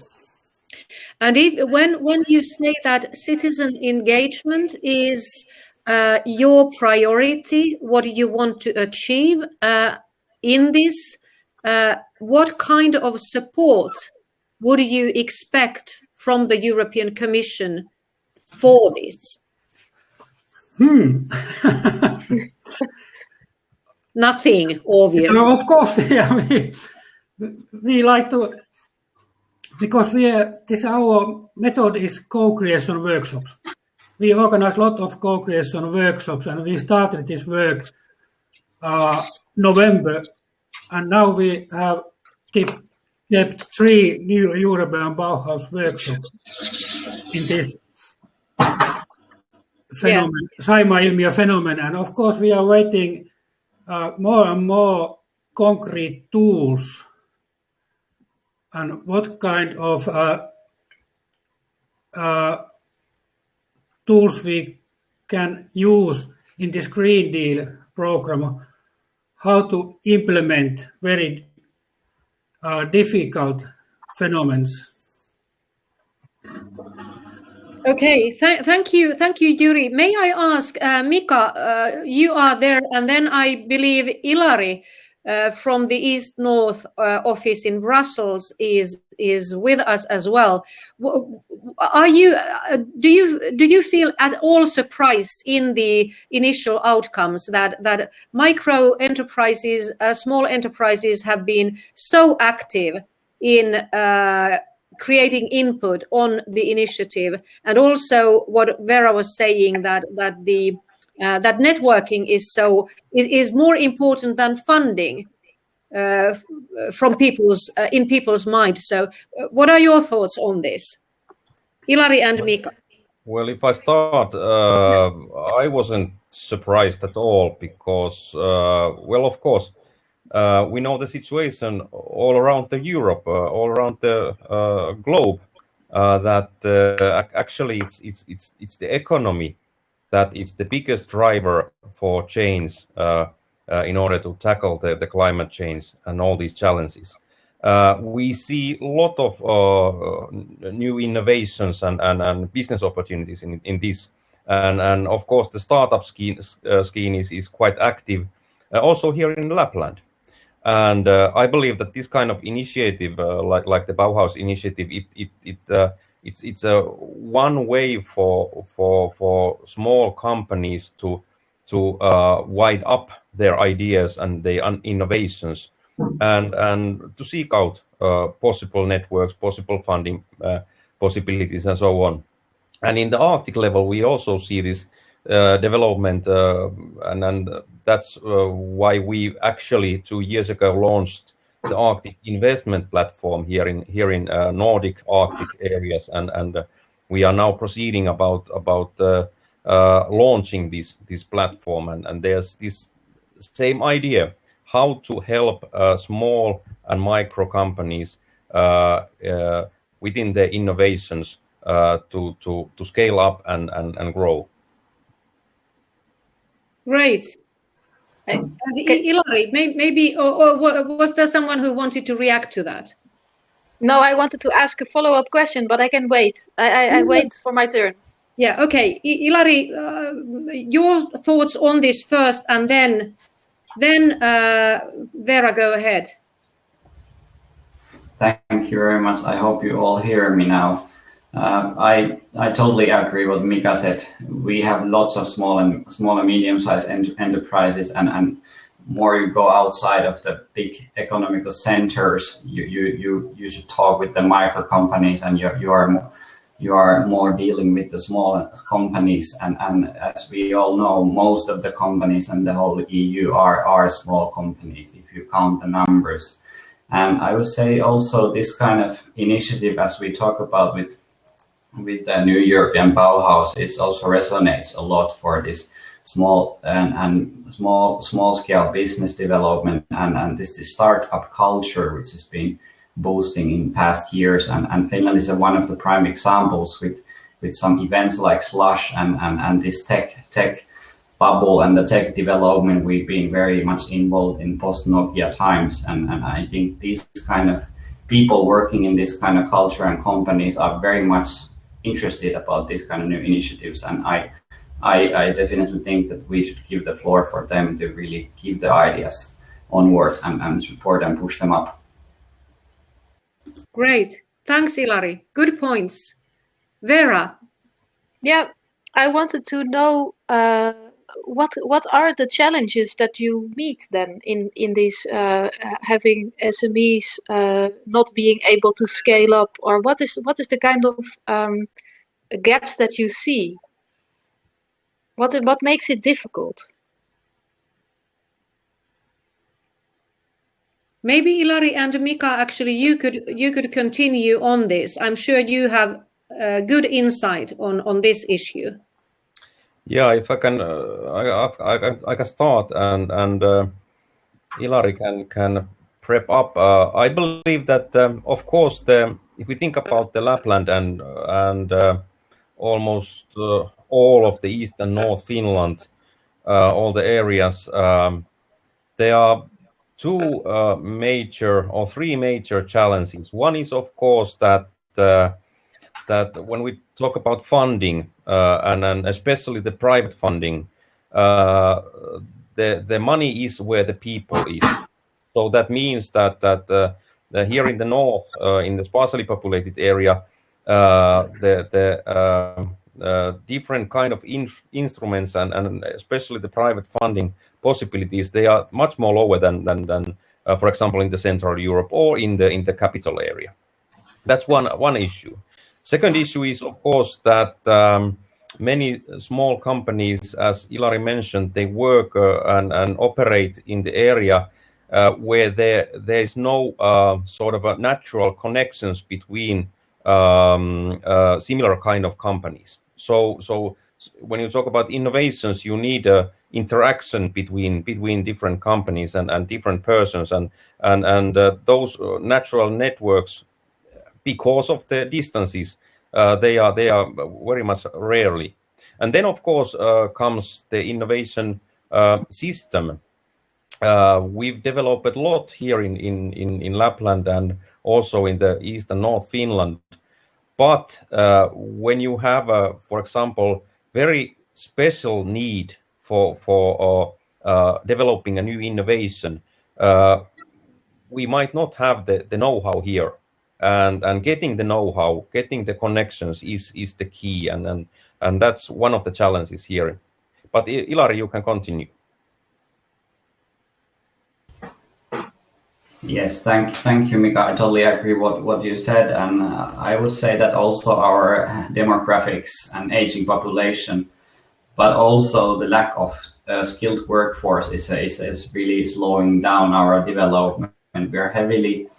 And when you say that citizen engagement is your priority, what you want to achieve in this, what kind of support would you expect from the European Commission for this? Nothing, obviously. So of course, we like to, because our method is co-creation workshops. We organize a lot of co-creation workshops, and we started this work November, and now we have kept 3 new European Bauhaus workshops in this phenomenon, Saimaa-ilmiö phenomenon. And of course, we are waiting more and more concrete tools and what kind of tools we can use in this Green Deal program, how to implement very difficult phenomena. Okay, thank you, Yuri. May I ask, Mika, you are there, and then I believe Ilari from the East North office in Brussels is with us as well. Are you do you feel at all surprised in the initial outcomes that micro enterprises, small enterprises have been so active in creating input on the initiative, and also what Vera was saying that networking is more important than funding from in people's mind. So, what are your thoughts on this, Ilari and Mika? Well, if I start, I wasn't surprised at all because, well, of course, we know the situation all around the Europe, all around the globe, that actually it's the economy that is the biggest driver for change in order to tackle the climate change and all these challenges. We see a lot of new innovations and business opportunities in this, and of course the startup scheme is quite active, also here in Lapland. And I believe that this kind of initiative, like the Bauhaus initiative, it's a one way for small companies to wide up their ideas and their innovations, and to seek out possible networks, possible funding possibilities, and so on. And in the Arctic level, we also see this development, and that's why we actually 2 years ago launched the Arctic investment platform here in Nordic Arctic areas, and we are now proceeding about launching this platform, and there's this same idea how to help small and micro companies within their innovations to scale up and grow. Great. Ilari, maybe, or was there someone who wanted to react to that? No, I wanted to ask a follow-up question, but I can wait. I wait for my turn. Yeah, okay. Ilari, your thoughts on this first, and then Vera, go ahead. Thank you very much. I hope you all hear me now. I totally agree with what Mika said. We have lots of small and medium-sized enterprises, and more you go outside of the big economical centers, you should talk with the micro companies, and you are more dealing with the small companies. And as we all know, most of the companies in the whole EU are small companies if you count the numbers. And I would say also this kind of initiative, as we talk about with the new European Bauhaus, it also resonates a lot for this small scale business development and this startup culture, which has been boosting in past years. And Finland is one of the prime examples with some events like Slush and this tech bubble and the tech development. We've been very much involved in post-Nokia times, and I think these kind of people working in this kind of culture and companies are very much interested about these kind of new initiatives, and I definitely think that we should give the floor for them to really keep the ideas onwards and support and push them up. Great. Thanks, Ilari. Good points. Vera? Yeah, I wanted to know what are the challenges that you meet then in these having SMEs not being able to scale up, or what is the kind of gaps that you see? What makes it difficult? Maybe Ilari and Mika, actually, you could continue on this. I'm sure you have good insight on this issue. Yeah, if I can, I can start, and Ilari can prep up. I believe that, of course, if we think about the Lapland and almost all of the East and North Finland, all the areas, there are three major challenges. One is, of course, that when we talk about funding, and especially the private funding, the money is where the people is. So that means that here in the north, in the sparsely populated area, the different kind of instruments and especially the private funding possibilities, they are much more lower than for example, in the Central Europe or in the capital area. That's one issue. Second issue is, of course, that many small companies, as Ilari mentioned, they work and operate in the area where there is no sort of a natural connections between similar kind of companies. So when you talk about innovations, you need a interaction between different companies and different persons, and those natural networks, because of the distances, they are very much rarely. And then of course comes the innovation system. We've developed a lot here in Lapland and also in the East and North Finland. But when you have, for example, very special need for developing a new innovation, we might not have the know-how here. And getting the know-how, getting the connections is the key, and that's one of the challenges here. But Ilari, you can continue. Yes, thank you, Mika. I totally agree what you said, and I would say that also our demographics and aging population, but also the lack of skilled workforce is really slowing down our development. We are heavily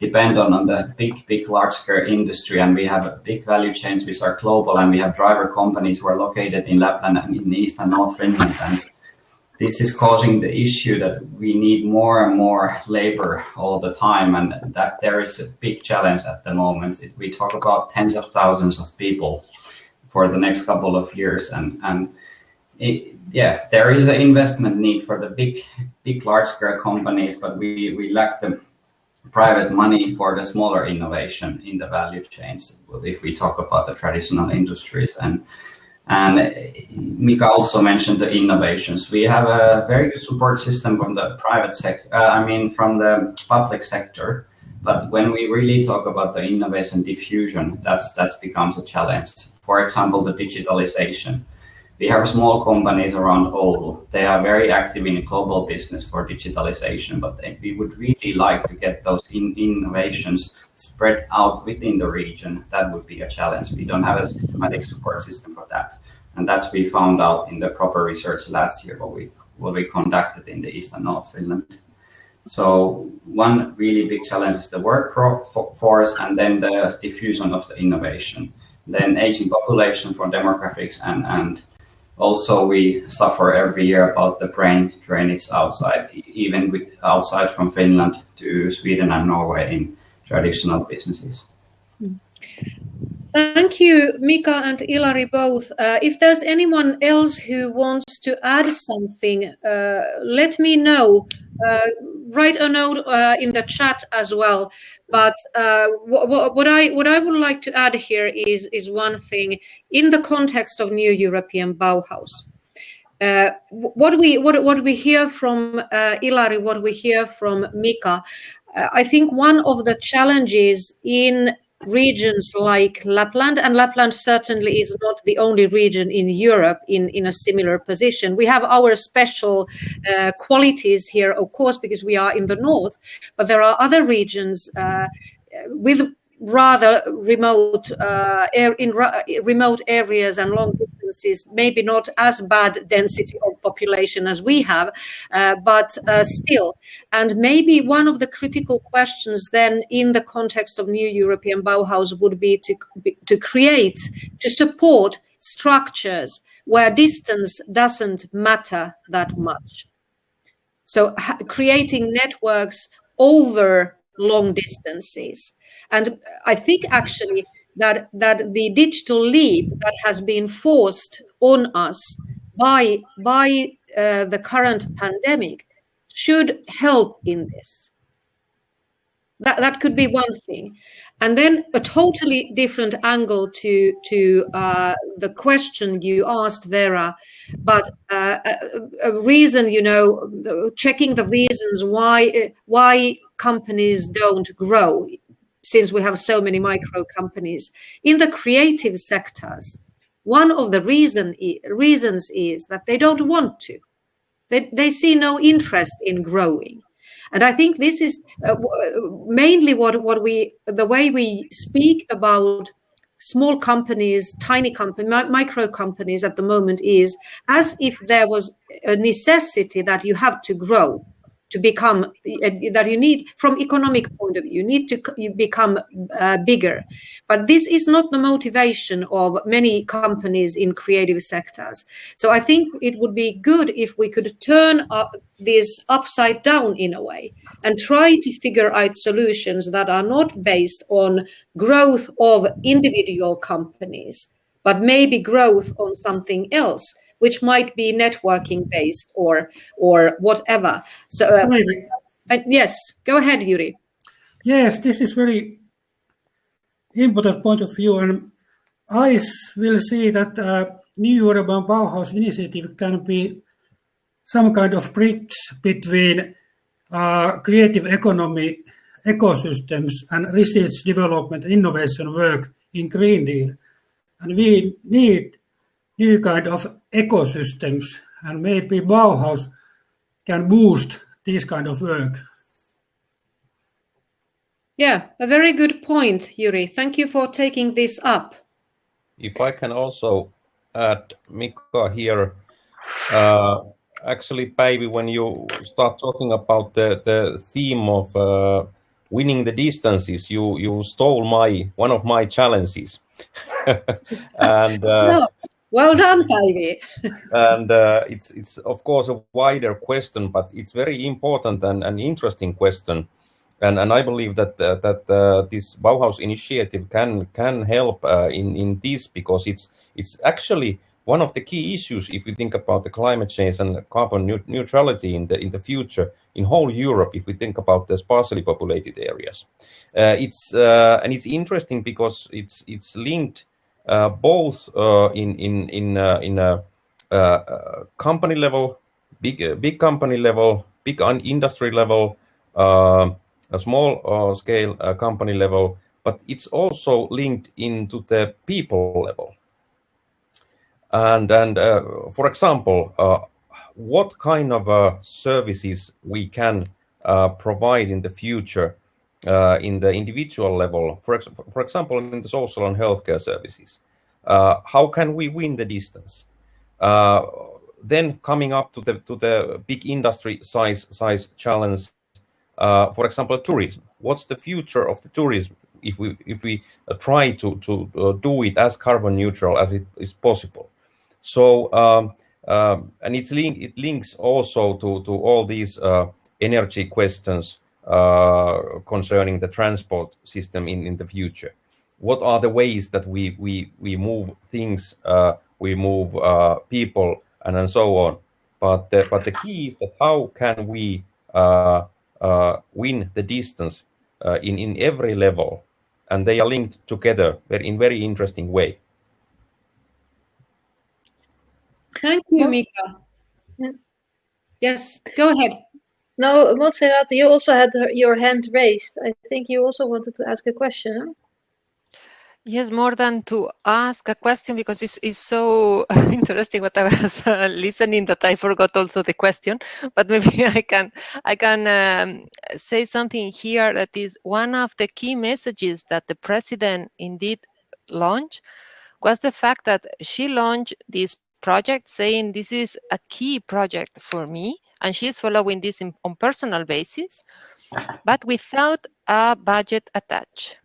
dependent on the big large-scale industry, and we have big value chains which are global, and we have driver companies who are located in Lapland and in East and North Finland, and this is causing the issue that we need more and more labor all the time, and that there is a big challenge at the moment. We talk about tens of thousands of people for the next couple of years, and there is an investment need for the big large-scale companies, but we lack the private money for the smaller innovation in the value chains, if we talk about the traditional industries. And Mika also mentioned the innovations. We have a very good support system from the private sector, from the public sector. But when we really talk about the innovation diffusion, that becomes a challenge. For example, the digitalization. We have small companies around Oulu. They are very active in global business for digitalization, but we would really like to get those innovations spread out within the region. That would be a challenge. We don't have a systematic support system for that. And that's we found out in the proper research last year, what we conducted in the East and North Finland. So one really big challenge is the workforce, and then the diffusion of the innovation. Then aging population for demographics, and also we suffer every year about the brain drainage outside, even outside from Finland to Sweden and Norway in traditional businesses. Thank you, Mika and Ilari both. If there's anyone else who wants to add something, let me know. Write a note in the chat as well. But what I would like to add here is one thing in the context of New European Bauhaus. What we hear from Ilari, what we hear from Mika, I think one of the challenges in regions like Lapland, and Lapland certainly is not the only region in Europe in a similar position. We have our special qualities here, of course, because we are in the north, but there are other regions with rather remote remote areas and long distances, maybe not as bad density of population as we have, but still. And maybe one of the critical questions then in the context of New European Bauhaus would be to support structures where distance doesn't matter that much. So creating networks over long distances. And I think actually that the digital leap that has been forced on us by the current pandemic should help in this. That could be one thing. And then a totally different angle to the question you asked, Vera, but a reason, checking the reasons why companies don't grow, since we have so many micro companies in the creative sectors. One of the reasons is that they don't want to. They see no interest in growing. And I think this is mainly the way we speak about small companies, tiny companies, micro companies at the moment is as if there was a necessity that you have to grow to become, that you need, from economic point of view, you need to become bigger. But this is not the motivation of many companies in creative sectors. So I think it would be good if we could turn this upside down in a way and try to figure out solutions that are not based on growth of individual companies, but maybe growth on something else, which might be networking based or whatever. So yes, go ahead, Yuri. Yes, this is very important point of view, and I will see that New Urban Bauhaus initiative can be some kind of bridge between creative economy ecosystems and research, development, innovation work in Green Deal. And we need new kind of ecosystems, and maybe Bauhaus can boost this kind of work. Yeah, a very good point, Yuri. Thank you for taking this up. If I can also add, Mika here, actually, Päivi, when you start talking about the theme of winning the distances, you stole one of my challenges. And well done, Päivi. And it's of course a wider question, but it's very important and an interesting question. And I believe that this Bauhaus initiative can help in this, because it's actually one of the key issues if we think about the climate change and carbon neutrality in the future in whole Europe. If we think about the sparsely populated areas, and it's interesting because it's linked both in a company level, big company level, big industry level, a small scale company level, but it's also linked into the people level. And for example, what kind of services we can provide in the future in the individual level, for example, in the social and healthcare services. How can we win the distance? Then coming up to the big industry size challenge, for example, tourism. What's the future of the tourism if we try to do it as carbon neutral as it is possible? So and it links also to all these energy questions concerning the transport system in the future. What are the ways that we move things, we move people, and so on? But the key is that how can we win the distance in every level, and they are linked together in very interesting way. Thank you, Mika. Yeah. Yes, go ahead. No, Montserrat, you also had your hand raised. I think you also wanted to ask a question. Huh? Yes, more than to ask a question, because it's so interesting what I was listening that I forgot also the question. But maybe I can say something here that is one of the key messages that the president indeed launched was the fact that she launched this project saying this is a key project for me, and she's following this on personal basis, but without a budget attached.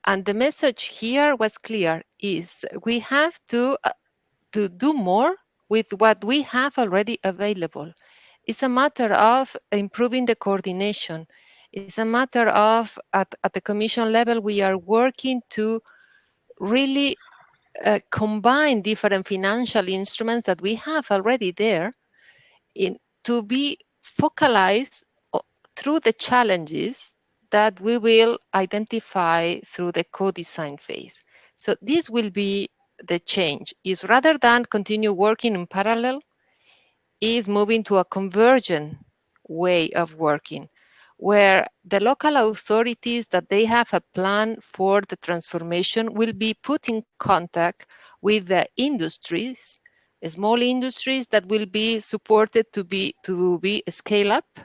And the message here was clear, is we have to do more with what we have already available. It's a matter of improving the coordination. It's a matter of, at the Commission level, we are working to really combine different financial instruments that we have already there to be focalized through the challenges that we will identify through the co-design phase. So this will be the change, is rather than continue working in parallel, is moving to a convergent way of working, where the local authorities that they have a plan for the transformation will be put in contact with the industries, small industries that will be supported to be scale up,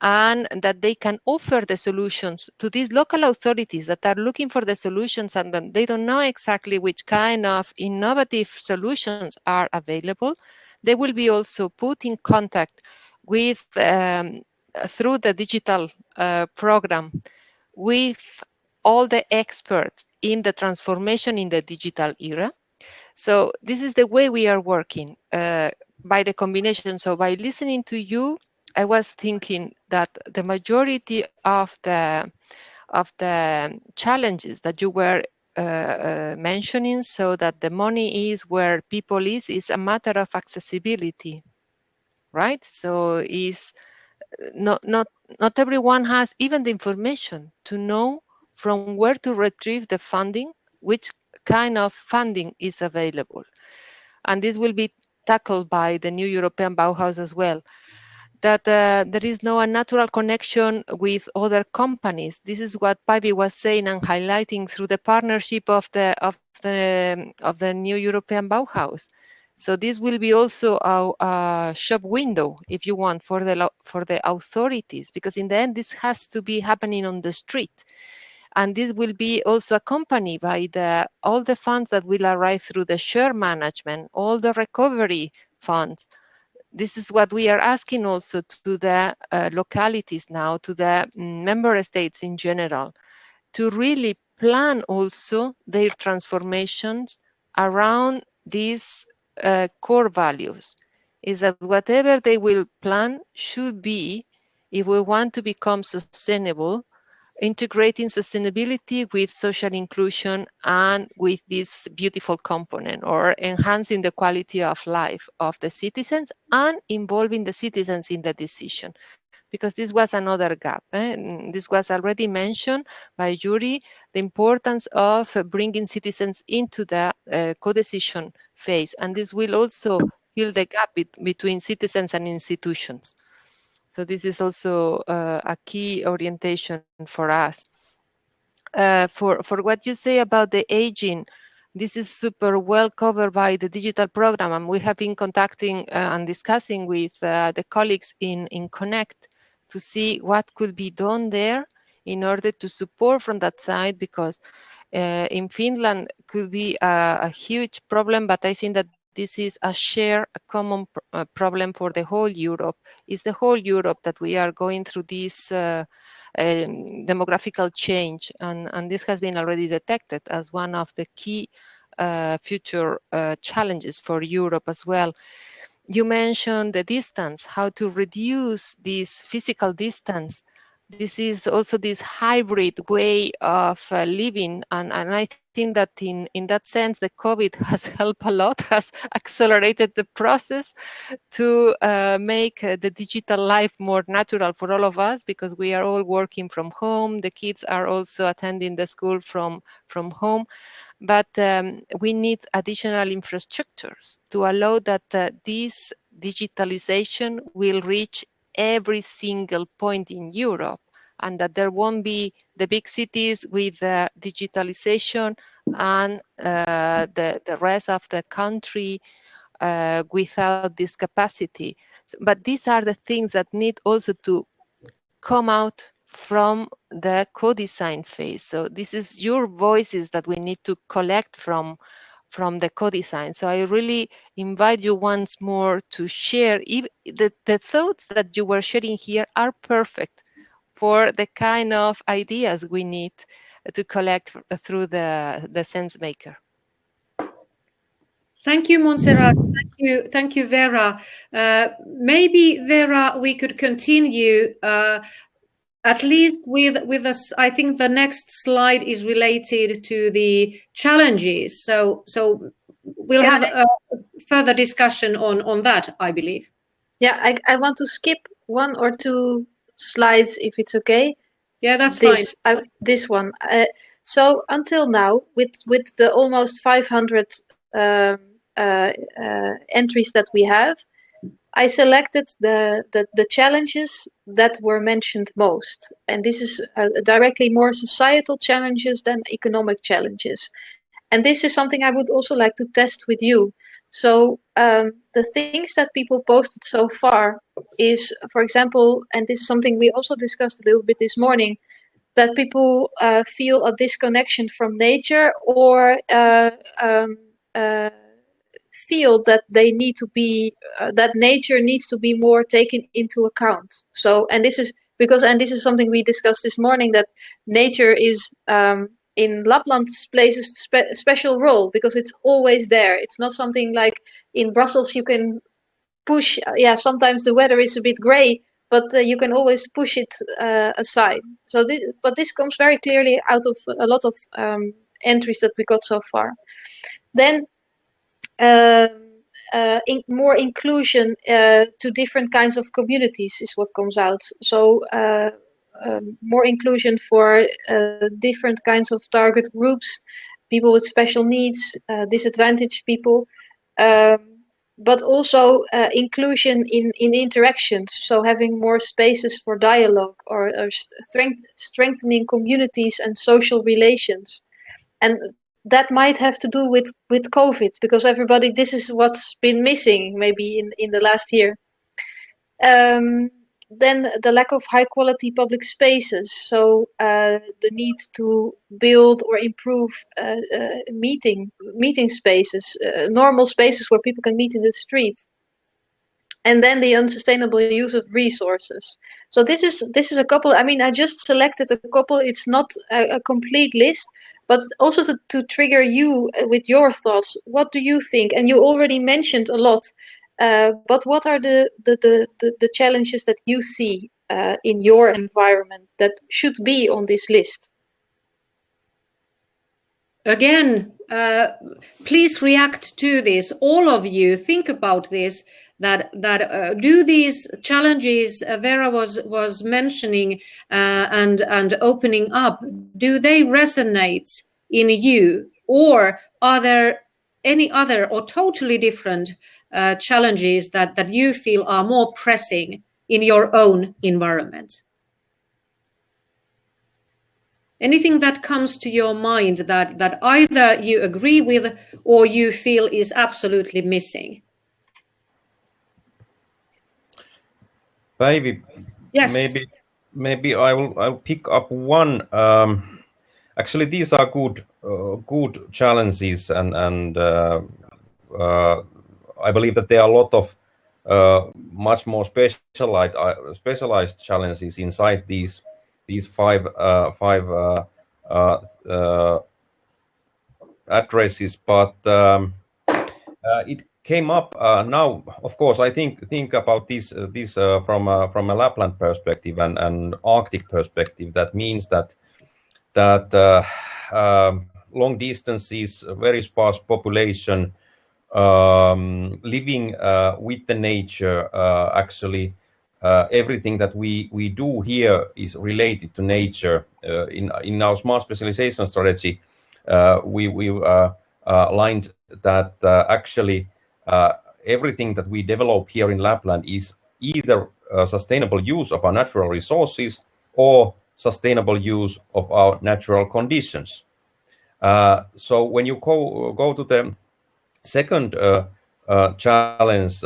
and that they can offer the solutions to these local authorities that are looking for the solutions, and then they don't know exactly which kind of innovative solutions are available. They will be also put in contact with, through the digital program, with all the experts in the transformation in the digital era. So this is the way we are working, by the combination. So by listening to you, I was thinking that the majority of the challenges that you were mentioning, so that the money is where people is a matter of accessibility, right? So is not everyone has even the information to know from where to retrieve the funding, which kind of funding is available. And this will be tackled by the new European Bauhaus as well, that there is no natural connection with other companies. This is what Päivi was saying and highlighting through the partnership of the new European Bauhaus. So this will be also a shop window, if you want, for the authorities, because in the end this has to be happening on the street. And this will be also accompanied by all the funds that will arrive through the share management, all the recovery funds. This is what we are asking also to the localities now, to the member states in general, to really plan also their transformations around these core values. Is that whatever they will plan should be, if we want to become sustainable, integrating sustainability with social inclusion and with this beautiful component, or enhancing the quality of life of the citizens and involving the citizens in the decision. Because this was another gap. This was already mentioned by Yuri, the importance of bringing citizens into the co-decision phase. And this will also fill the gap between citizens and institutions. So this is also a key orientation for us. For what you say about the aging, this is super well covered by the digital program, and we have been contacting and discussing with the colleagues in Connect to see what could be done there in order to support from that side, because in Finland could be a huge problem, but I think that this is a common problem for the whole Europe. It's the whole Europe that we are going through this demographical change, and this has been already detected as one of the key future challenges for Europe as well. You mentioned the distance, how to reduce this physical distance. This is also this hybrid way of living, and I think that in that sense, the COVID has helped a lot, has accelerated the process to make the digital life more natural for all of us, because we are all working from home. The kids are also attending the school from home. But we need additional infrastructures to allow that this digitalization will reach every single point in Europe, and that there won't be the big cities with digitalization and the rest of the country without this capacity. But these are the things that need also to come out from the co-design phase. So this is your voices that we need to collect from the co-design. So I really invite you once more to share. The thoughts that you were sharing here are perfect for the kind of ideas we need to collect through the sense maker. Thank you, Montserrat. Thank you, Vera. Maybe, Vera, we could continue at least with us. I think the next slide is related to the challenges. So we'll have a further discussion on that, I believe. Yeah, I want to skip one or two slides if it's okay. Yeah, that's fine. This one. So until now, with the almost 500 entries that we have, I selected the challenges that were mentioned most, and this is directly more societal challenges than economic challenges. And this is something I would also like to test with you. So the things that people posted so far is, for example, and this is something we also discussed a little bit this morning, that people feel a disconnection from nature, or feel that they need to be that nature needs to be more taken into account. So, and this is because, and this is something we discussed this morning, that nature is in Lapland plays a special role because it's always there. It's not something like in Brussels you can push. Yeah, sometimes the weather is a bit gray, but you can always push it aside. So, this comes very clearly out of a lot of entries that we got so far. Then more inclusion to different kinds of communities is what comes out. So more inclusion for different kinds of target groups, people with special needs, disadvantaged people, but also inclusion in interactions. So having more spaces for dialogue, or strengthening communities and social relations. And that might have to do with COVID, because everybody, this is what's been missing maybe in the last year. Then the lack of high quality public spaces. So the need to build or improve meeting spaces, normal spaces where people can meet in the street. And then the unsustainable use of resources. So this is a couple. I mean, I just selected a couple. It's not a complete list, but also to trigger you with your thoughts. What do you think? And you already mentioned a lot, but what are the challenges that you see in your environment that should be on this list? Again, please react to this. All of you, think about this. That do these challenges Vera was mentioning and opening up, do they resonate in you, or are there any other or totally different challenges that you feel are more pressing in your own environment? Anything that comes to your mind that either you agree with or you feel is absolutely missing? Päivi, yes. Maybe I'll pick up one. Actually, these are good challenges, and I believe that there are a lot of much more specialized challenges inside these five addresses. But it came up now. Of course, I think about this from a Lapland perspective and Arctic perspective. That means that long distances, very sparse population, living with the nature. Actually, everything that we do here is related to nature. In our smart specialization strategy, we lined that actually. Everything that we develop here in Lapland is either sustainable use of our natural resources or sustainable use of our natural conditions. So when you go to the second challenge,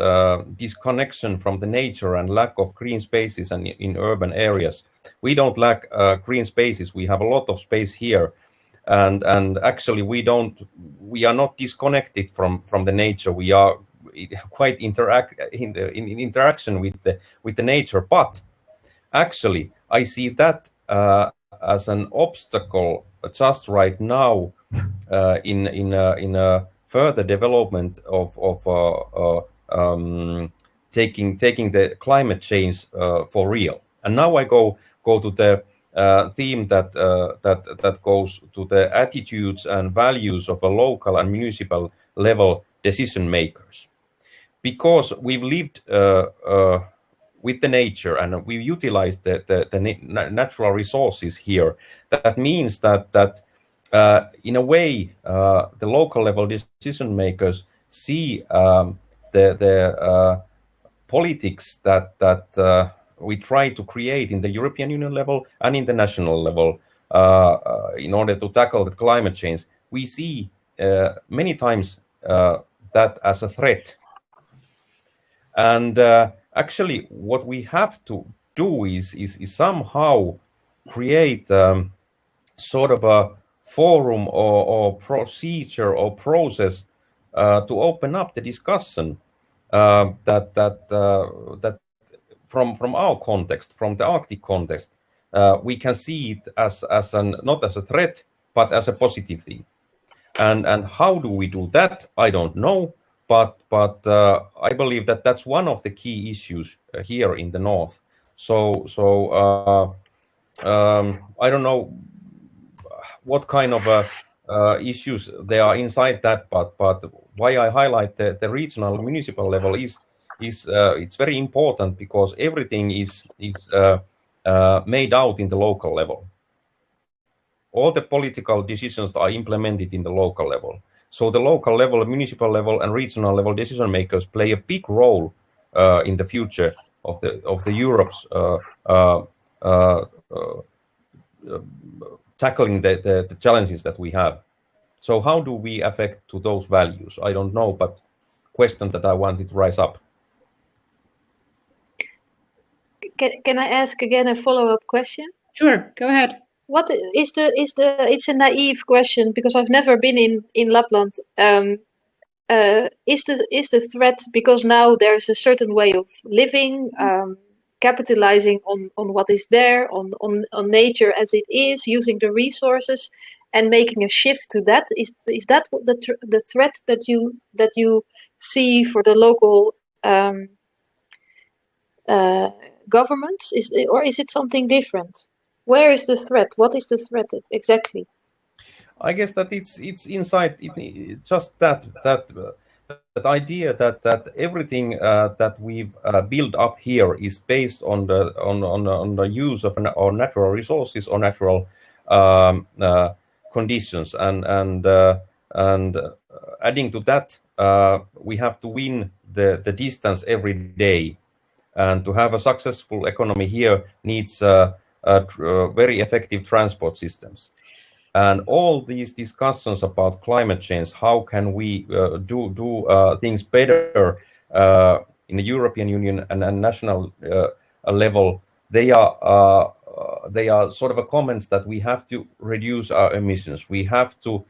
disconnection from the nature and lack of green spaces and in urban areas, we don't lack green spaces. We have a lot of space here. And actually, we are not disconnected from the nature. We are quite in interaction with the nature. But actually, I see that as an obstacle just right now in a further development of taking the climate change for real. And now I go to the theme that goes to the attitudes and values of a local and municipal level decision makers, because we've lived with the nature, and we utilize the natural resources here. That means that in a way, the local level decision makers see the politics that we try to create in the European Union level and in the national level in order to tackle the climate change. We see many times that as a threat. And actually, what we have to do is somehow create sort of a forum or procedure or process to open up the discussion that from our context, from the Arctic context, we can see it as not as a threat, but as a positive thing. And how do we do that? I don't know, but I believe that that's one of the key issues here in the north. So I don't know what kind of issues there are inside that, but why I highlight the regional municipal level is it's very important, because everything is made out in the local level. All the political decisions are implemented in the local level. So the local level, municipal level, and regional level decision makers play a big role in the future of the Europe's tackling the challenges that we have. So how do we affect to those values? I don't know, but question that I wanted to rise up. Can I ask again a follow-up question? Sure, go ahead. What is it's a naive question, because I've never been in Lapland. Is the threat because now there's a certain way of living, capitalizing on what is there, on nature as it is, using the resources, and making a shift to that? Is that the threat that you see for the local governments? Or is it something different? Where is the threat? What is the threat exactly? I guess that it's inside just that idea that everything that we've built up here is based on the use of our natural resources or natural conditions, and adding to that, we have to win the distance every day, and to have a successful economy here needs very effective transport systems. And all these discussions about climate change, how can we do things better in the European Union and national level, they are sort of a comments that we have to reduce our emissions. We have to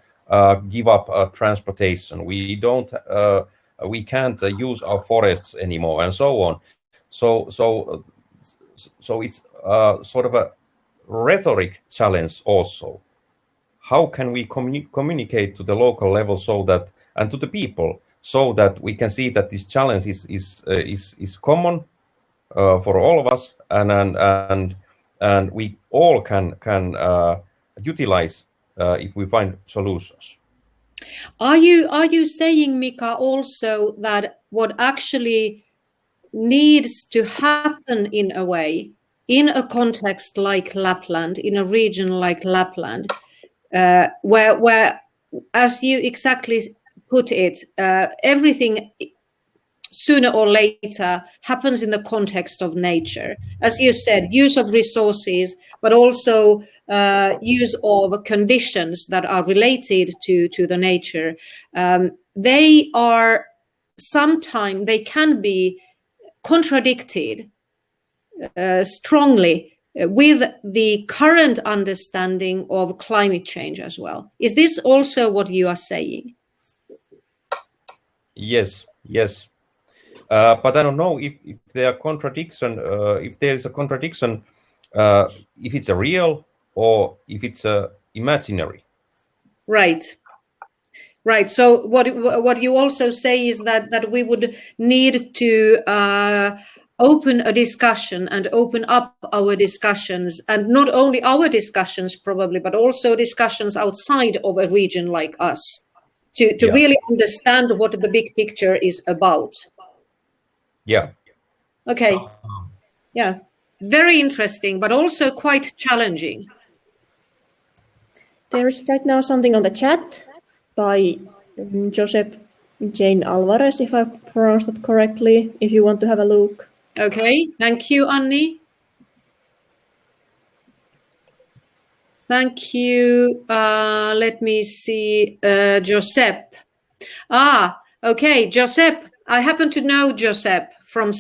give up transportation. We can't use our forests anymore, and so on. So it's sort of a rhetoric challenge also. How can we communicate to the local level and to the people, so that we can see that this challenge is common for all of us, and we all can utilize if we find solutions. Are you saying, Mika, also that what actually needs to happen in a way, in a context like Lapland, in a region like Lapland, where, as you exactly put it, everything sooner or later happens in the context of nature. As you said, use of resources, but also use of conditions that are related to the nature. They can be contradicted strongly with the current understanding of climate change as well. Is this also what you are saying? Yes. But I don't know if there are contradiction. If there is a contradiction, if it's a real or if it's a imaginary. Right. So what you also say is that we would need to open a discussion and open up our discussions, and not only our discussions probably, but also discussions outside of a region like us, to really understand what the big picture is about. Yeah. Okay. Yeah, very interesting, but also quite challenging. There is right now something on the chat by Josep Jane Alvarez, if I pronounced that correctly, if you want to have a look. Okay, thank you, Anni. Thank you. Let me see, Josep. Okay, Josep. I happen to know Josep from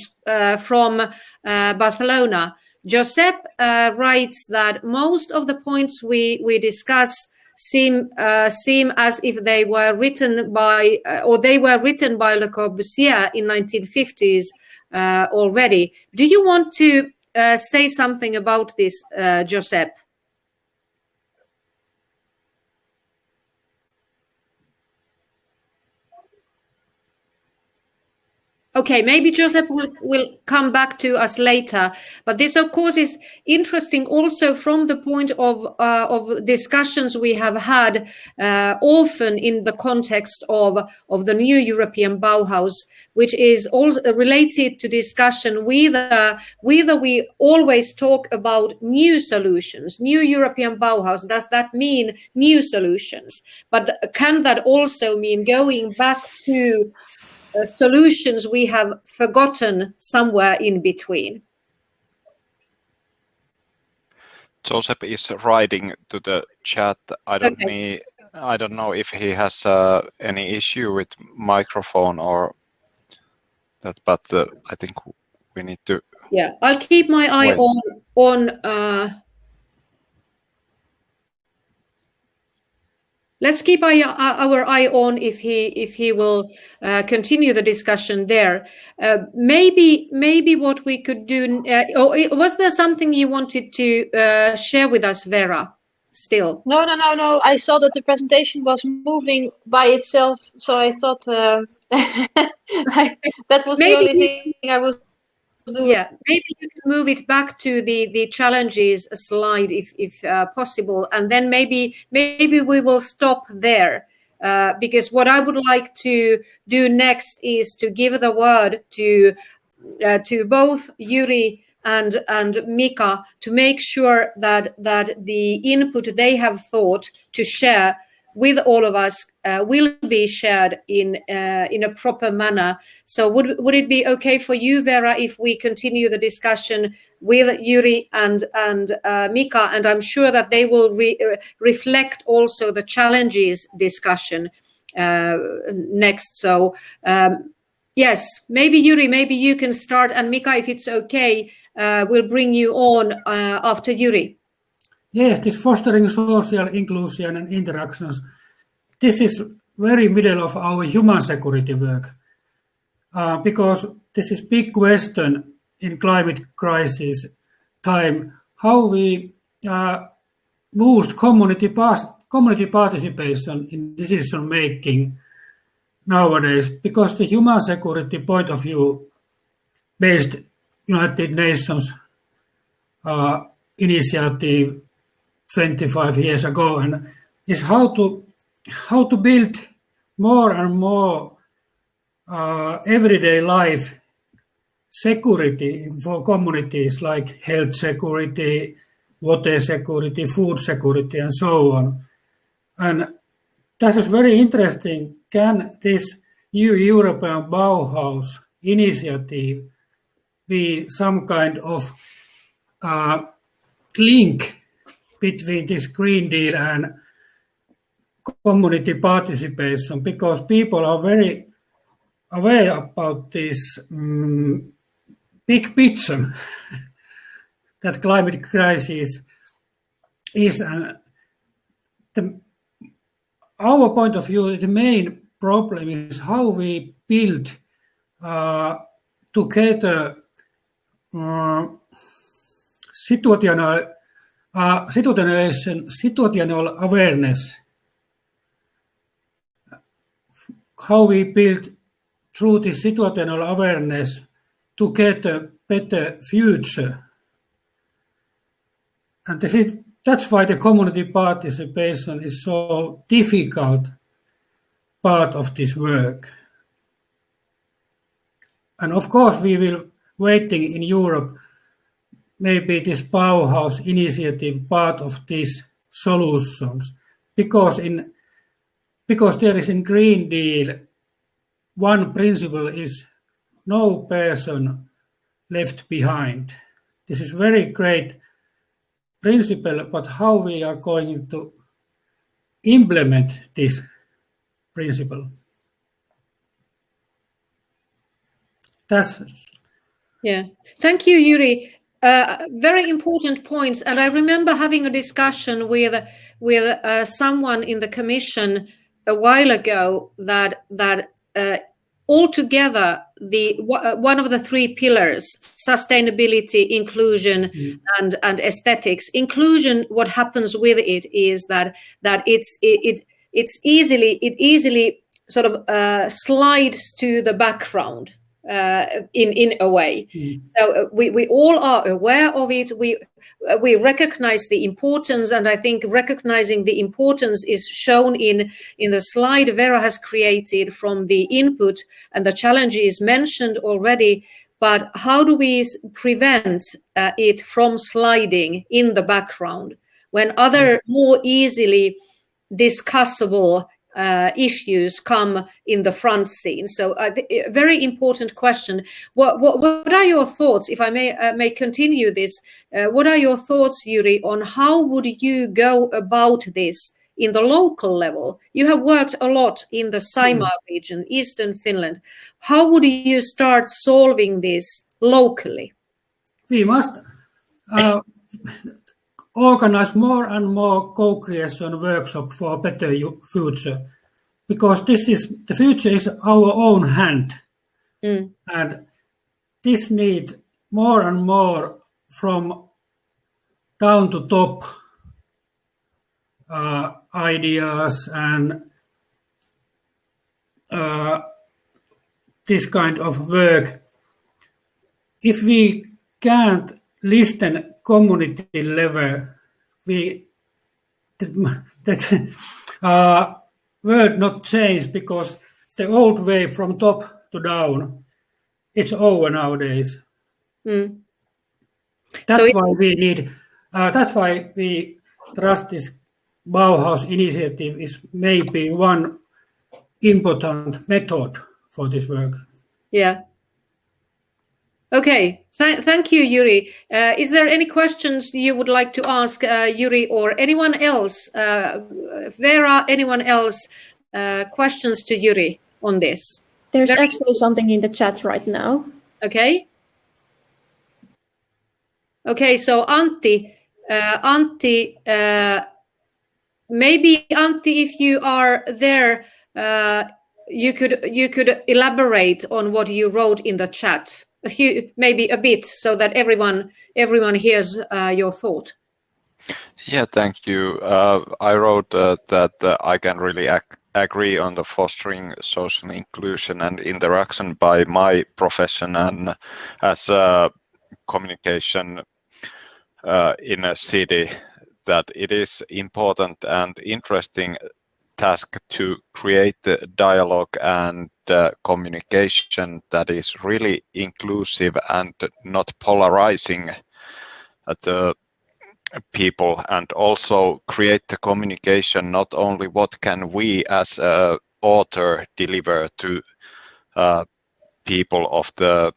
Barcelona. Josep writes that most of the points we discuss seem as if they were written by Le Corbusier in 1950s already. Do you want to say something about this, Josep? Okay, maybe Josep will come back to us later. But this, of course, is interesting also from the point of discussions we have had often in the context of the new European Bauhaus, which is also related to discussion whether we always talk about new solutions, new European Bauhaus. Does that mean new solutions? But can that also mean going back to solutions we have forgotten somewhere in between? Joseph is writing to the chat. I don't know if he has any issue with microphone or that, but I think we need to. Yeah, I'll keep my eye on. Let's keep our eye on if he will continue the discussion there. Maybe what we could do. Was there something you wanted to share with us, Vera? Still? No. I saw that the presentation was moving by itself, so I thought that was the only thing I was doing. Yeah, maybe you can move it back to the challenges slide if possible, and then maybe we will stop there because what I would like to do next is to give the word to both Yuri and Mika to make sure that the input they have thought to share with all of us will be shared in a proper manner. So would it be okay for you, Vera, if we continue the discussion with Yuri and Mika? And I'm sure that they will reflect also the challenges discussion next. So yes, maybe Yuri, maybe you can start, and Mika, if it's okay, we'll bring you on after Yuri. Yes, this fostering social inclusion and interactions, this is very middle of our human security work because this is big question in climate crisis time, how we boost community participation in decision making nowadays, because the human security point of view based United Nations initiative 25 years ago, and is how to build more and more everyday life security for communities like health security, water security, food security, and so on. And that is very interesting. Can this new European Bauhaus initiative be some kind of link between this Green Deal and community participation, because people are very aware about this big picture that climate crisis is. And our point of view, the main problem is how we build together situational awareness, how we build through this situational awareness to get a better future. And that's why the community participation is so difficult part of this work. And of course we will waiting in Europe maybe this Bauhaus initiative part of these solutions, because there is in Green Deal one principle is no person left behind. This is very great principle, but how we are going to implement this principle? Yeah. Thank you, Yuri. Very important points. And I remember having a discussion with someone in the Commission a while ago that altogether one of the three pillars, sustainability, inclusion, and aesthetics. Inclusion, what happens with it is that it easily sort of slides to the background. In a way. So we all are aware of it. We recognize the importance, and I think recognizing the importance is shown in the slide Vera has created from the input, and the challenges mentioned already. But how do we prevent it from sliding in the background when other more easily discussable issues come in the front scene? So a very important question. What are your thoughts, if I may continue this, what are your thoughts, Yuri, on how would you go about this in the local level? You have worked a lot in the Saimaa region, Eastern Finland. How would you start solving this locally? We must organize more and more co-creation workshop for a better future, because the future is our own hand, and this needs more and more from down to top ideas and this kind of work. If we can't listen community level, that world not change, because the old way from top to down, it's over nowadays. That's why we need. That's why we trust this Bauhaus initiative is maybe one important method for this work. Yeah. Okay, thank you, Yuri. Is there any questions you would like to ask Yuri or anyone else? Vera, anyone else? Questions to Yuri on this? There's actually something in the chat right now. Okay. Okay, so Antti, maybe Antti, if you are there, you could elaborate on what you wrote in the chat. Maybe a bit, so that everyone hears your thought. Yeah, thank you. I wrote that I can really agree on the fostering social inclusion and interaction by my profession and as a communication in a city, that it is important and interesting task to create the dialogue and communication that is really inclusive and not polarizing the people, and also create the communication not only what can we as an author deliver to people of the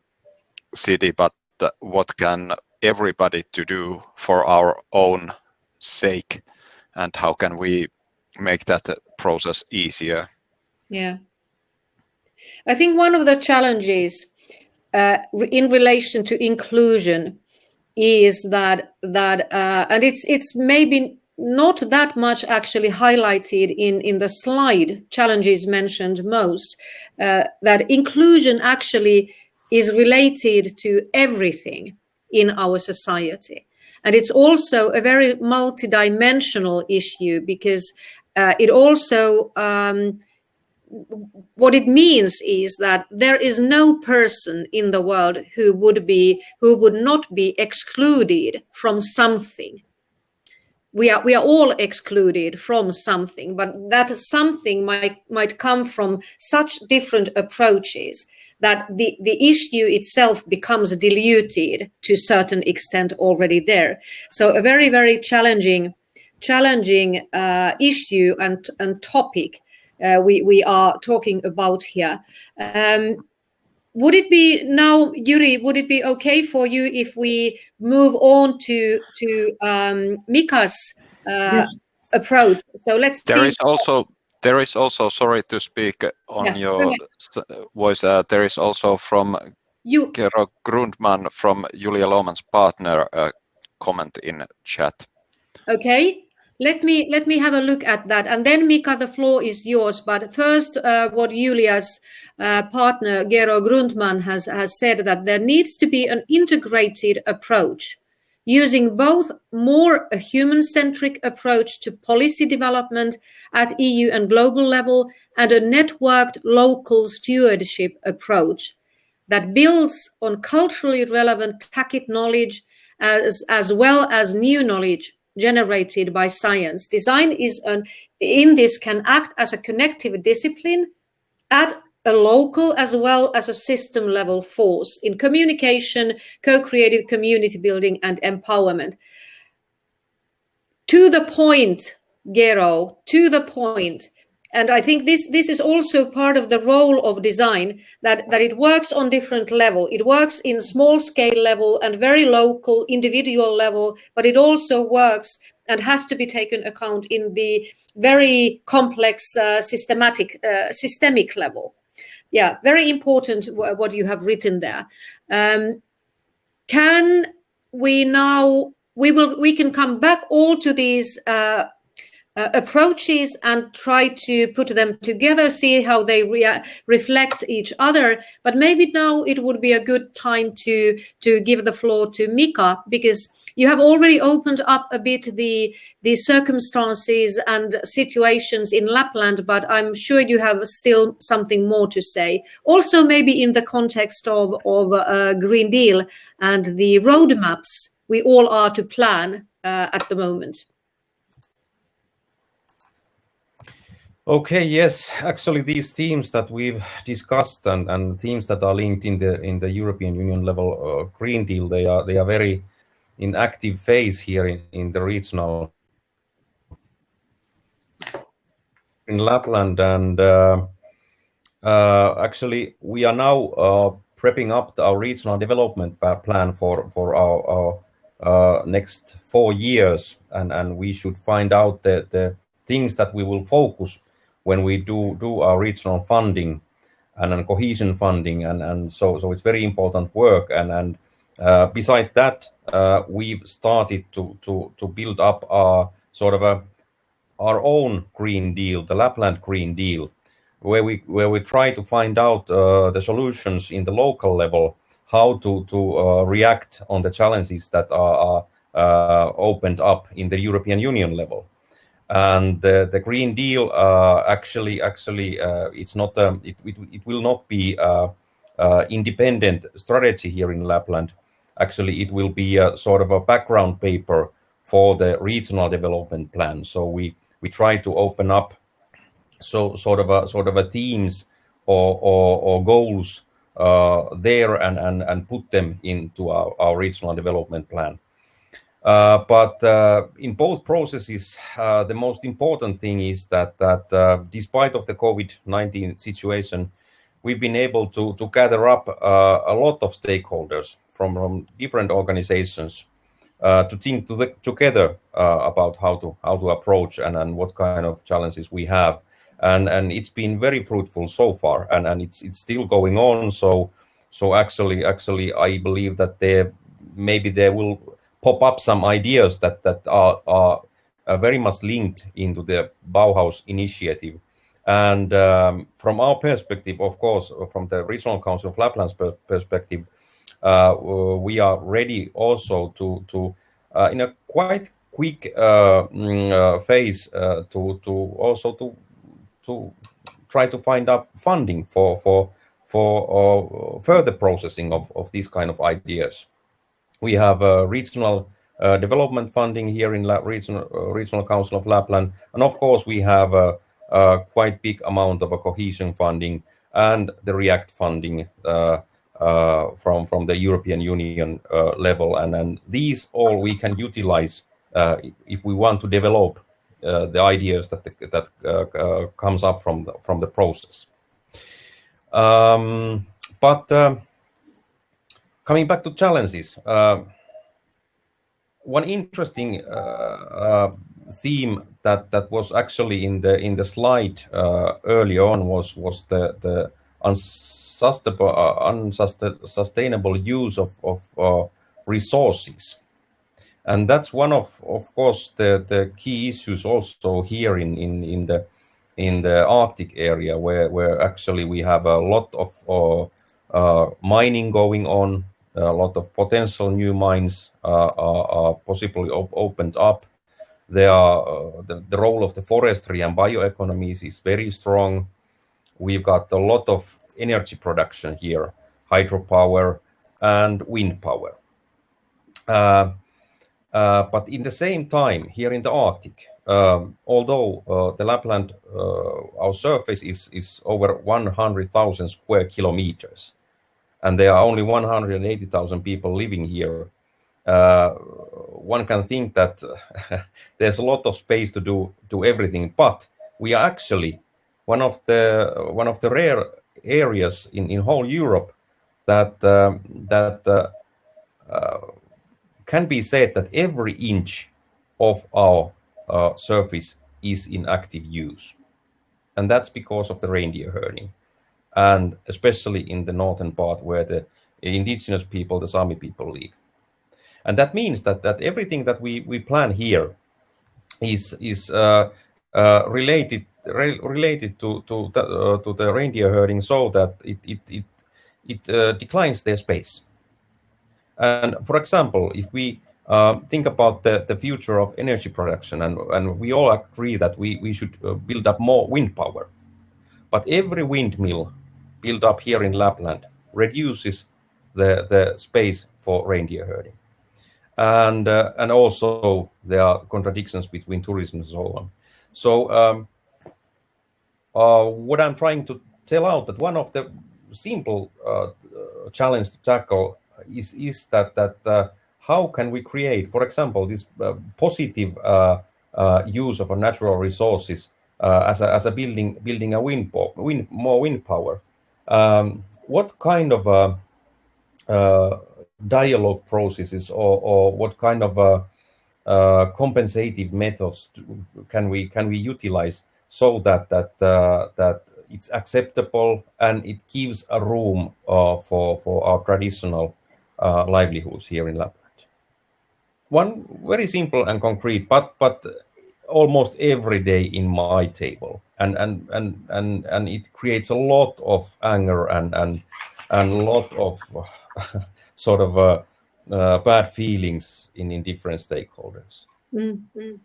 city, but what can everybody to do for our own sake, and how can we make that process easier. Yeah, I think one of the challenges in relation to inclusion is that and it's maybe not that much actually highlighted in the slide, challenges mentioned most, that inclusion actually is related to everything in our society. And it's also a very multidimensional issue, because it also, what it means is that there is no person in the world who would not be excluded from something. we are all excluded from something, but that something might come from such different approaches that the issue itself becomes diluted to a certain extent already there. So a very, very challenging issue and topic we are talking about here. Would it be now, Yuri, would it be okay for you if we move on to Mika's Yes. approach? So let's There see. there is also, sorry to speak on Yeah, your go ahead. voice, there is also from You, Gero Grundman from Julia Lohmann's partner comment in chat. okay. Let me have a look at that, and then Mika, the floor is yours. But first, what Julia's partner Gero Grundman has said, that there needs to be an integrated approach, using both more a human-centric approach to policy development at EU and global level, and a networked local stewardship approach that builds on culturally relevant tacit knowledge as well as new knowledge generated by science. Design in this can act as a connective discipline at a local as well as a system level force in communication, co-creative community building and empowerment. To the point, Gero, to the point. And I think this is also part of the role of design, that it works on different level. It works in small scale level and very local individual level, but it also works and has to be taken account in the very complex systemic level. Yeah, very important what you have written there. Can we now, we can come back all to these approaches and try to put them together, see how they reflect each other. But maybe now it would be a good time to give the floor to Mika, because you have already opened up a bit the circumstances and situations in Lapland, but I'm sure you have still something more to say. Also, maybe in the context of Green Deal and the roadmaps we all are to plan at the moment. Okay, yes, actually these themes that we've discussed and themes that are linked in the European Union level Green Deal, they are very in active phase here in the regional in Lapland, and actually we are now prepping up our regional development plan for our next 4 years, and we should find out the things that we will focus when we do our regional funding and cohesion funding, and so it's very important work, and beside that we've started to build up our sort of our own Green Deal, the Lapland Green Deal, where we try to find out the solutions in the local level, how to react on the challenges that are opened up in the European Union level. And the Green Deal actually it's not it will not be independent strategy here in Lapland. Actually, it will be a sort of a background paper for the regional development plan. So we try to open up sort of a themes or goals there and put them into our regional development plan. But in both processes, the most important thing is that despite of the COVID-19 situation, we've been able to gather up a lot of stakeholders from different organizations to think together about how to approach and what kind of challenges we have, and it's been very fruitful so far, and it's still going on. So actually I believe that there will pop up some ideas that are very much linked into the Bauhaus initiative. And from our perspective, of course, from the Regional Council of Lapland's perspective, we are ready also to in a quite quick phase to try to find out funding for further processing of these kind of ideas. We have regional development funding here in Regional Council of Lapland, and of course we have a quite big amount of a cohesion funding and the REACT funding from the European Union level, and these all we can utilize if we want to develop the ideas that comes up from the process. But coming back to challenges, one interesting theme that was actually in the slide early on was the unsustainable use of resources, and that's one of course the key issues also here in the Arctic area, where actually we have a lot of mining going on. A lot of potential new mines are possibly opened up. There are the role of the forestry and bioeconomies is very strong. We've got a lot of energy production here, hydropower and wind power. But in the same time, here in the Arctic, although the Lapland, our surface is over 100,000 square kilometers, and there are only 180,000 people living here, one can think that there's a lot of space to do everything. But we are actually one of the rare areas in whole Europe that can be said that every inch of our surface is in active use, and that's because of the reindeer herding, and especially in the northern part where the indigenous people, the Sami people, live. And that means that everything that we plan here is related to the reindeer herding, so that it declines their space. And for example, if we think about the future of energy production, and we all agree that we should build up more wind power, but every windmill built up here in Lapland reduces the space for reindeer herding. And also there are contradictions between tourism and so on. So what I'm trying to tell out, that one of the simple challenge to tackle is that how can we create, for example, this positive use of our natural resources as a building a more wind power. What kind of dialogue processes or what kind of compensative methods can we utilize, so that it's acceptable and it gives a room for our traditional livelihoods here in Lapland? One very simple and concrete, but almost every day in my table, and it creates a lot of anger and a lot of sort of bad feelings in different stakeholders. Mm-hmm.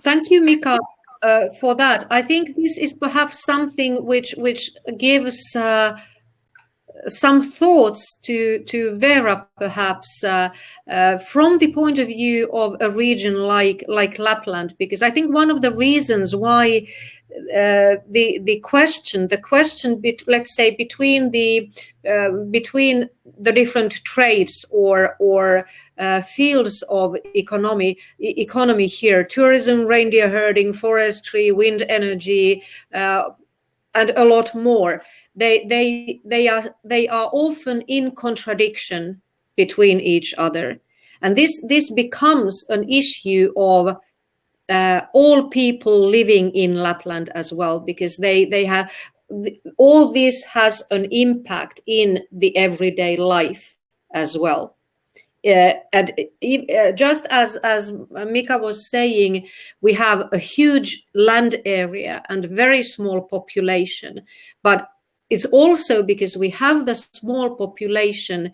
Thank you, Mika, for that. I think this is perhaps something which gives some thoughts to Veera, perhaps from the point of view of a region like Lapland, because I think one of the reasons why the question, let's say between the different trades or fields of economy here, tourism, reindeer herding, forestry, wind energy, and a lot more. They are often in contradiction between each other, and this becomes an issue of all people living in Lapland as well, because they have all this has an impact in the everyday life as well. And just as Mika was saying, we have a huge land area and very small population, but it's also because we have the small population,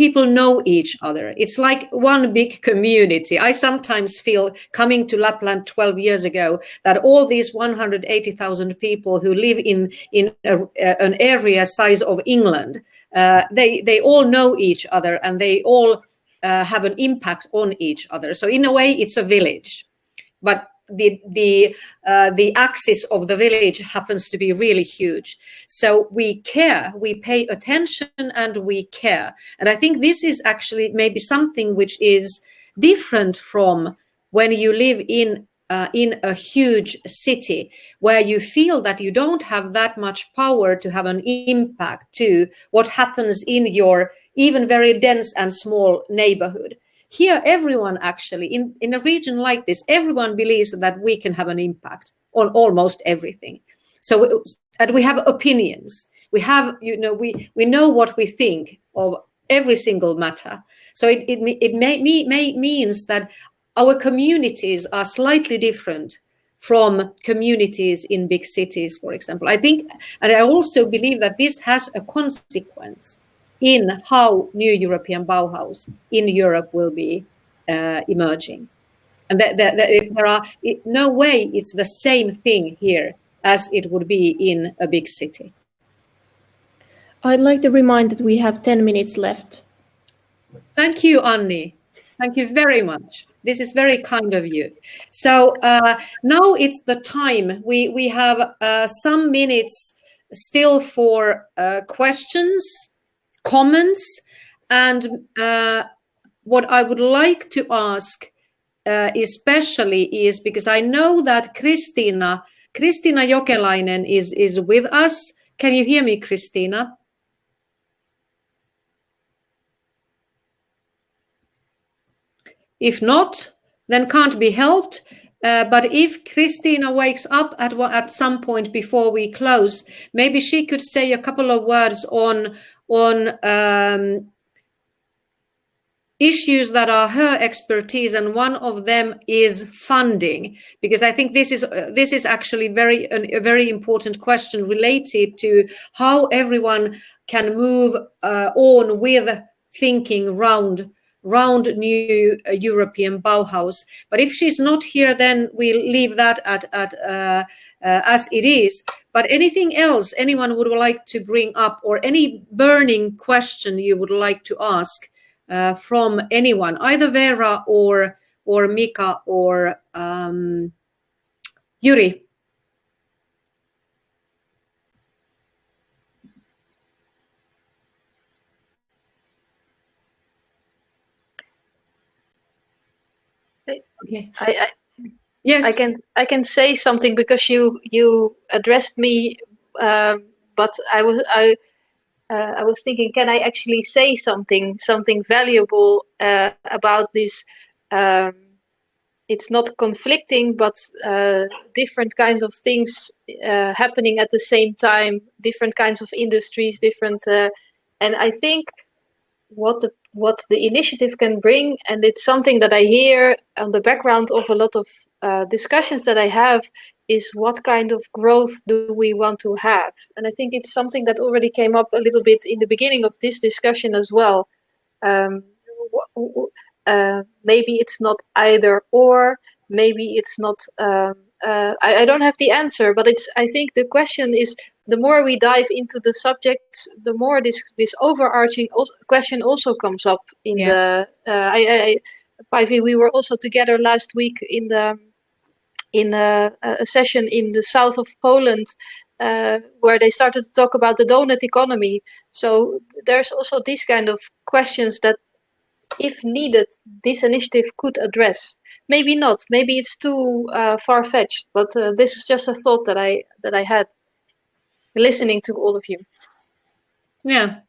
people know each other. It's like one big community. I sometimes feel, coming to Lapland 12 years ago, that all these 180,000 people who live in an area size of England, they all know each other, and they all have an impact on each other. So in a way, it's a village, but the axis of the village happens to be really huge. So we care, we pay attention, and we care. And I think this is actually maybe something which is different from when you live in a huge city, where you feel that you don't have that much power to have an impact to what happens in your even very dense and small neighborhood. Here, everyone actually, in a region like this, everyone believes that we can have an impact on almost everything. So, and we have opinions. We have, we know what we think of every single matter. So it means that our communities are slightly different from communities in big cities, for example. I think, and I also believe that this has a consequence in how new European Bauhaus in Europe will be emerging. And there are no way it's the same thing here as it would be in a big city. I'd like to remind that we have 10 minutes left. Thank you, Anni. Thank you very much. This is very kind of you. So now it's the time. We have some minutes still for questions, comments, and what I would like to ask especially is, because I know that Kristiina Jokelainen is with us. Can you hear me, Kristiina? If not, then can't be helped. But if Kristiina wakes up at some point before we close, maybe she could say a couple of words on issues that are her expertise, and one of them is funding, because I think this is actually a very important question related to how everyone can move on with thinking round new European Bauhaus. But if she's not here, then we'll leave that at as it is. But anything else anyone would like to bring up, or any burning question you would like to ask from anyone, either Vera or Mika or Yuri? Okay. Yes, I can say something, because you addressed me, but I was thinking, can I actually say something valuable about this? It's not conflicting, but different kinds of things happening at the same time, different kinds of industries, and I think what the initiative can bring, and it's something that I hear on the background of a lot of discussions that I have, is what kind of growth do we want to have? And I think it's something that already came up a little bit in the beginning of this discussion as well. Maybe it's not either or, maybe it's not, I don't have the answer, but I think the question is, the more we dive into the subject, the more this overarching question also comes up in Päivi, we were also together last week in a session in the south of Poland, where they started to talk about the donut economy. So there's also these kind of questions that, if needed, this initiative could address. Maybe not. Maybe it's too far-fetched. But this is just a thought that I had listening to all of you. Yeah,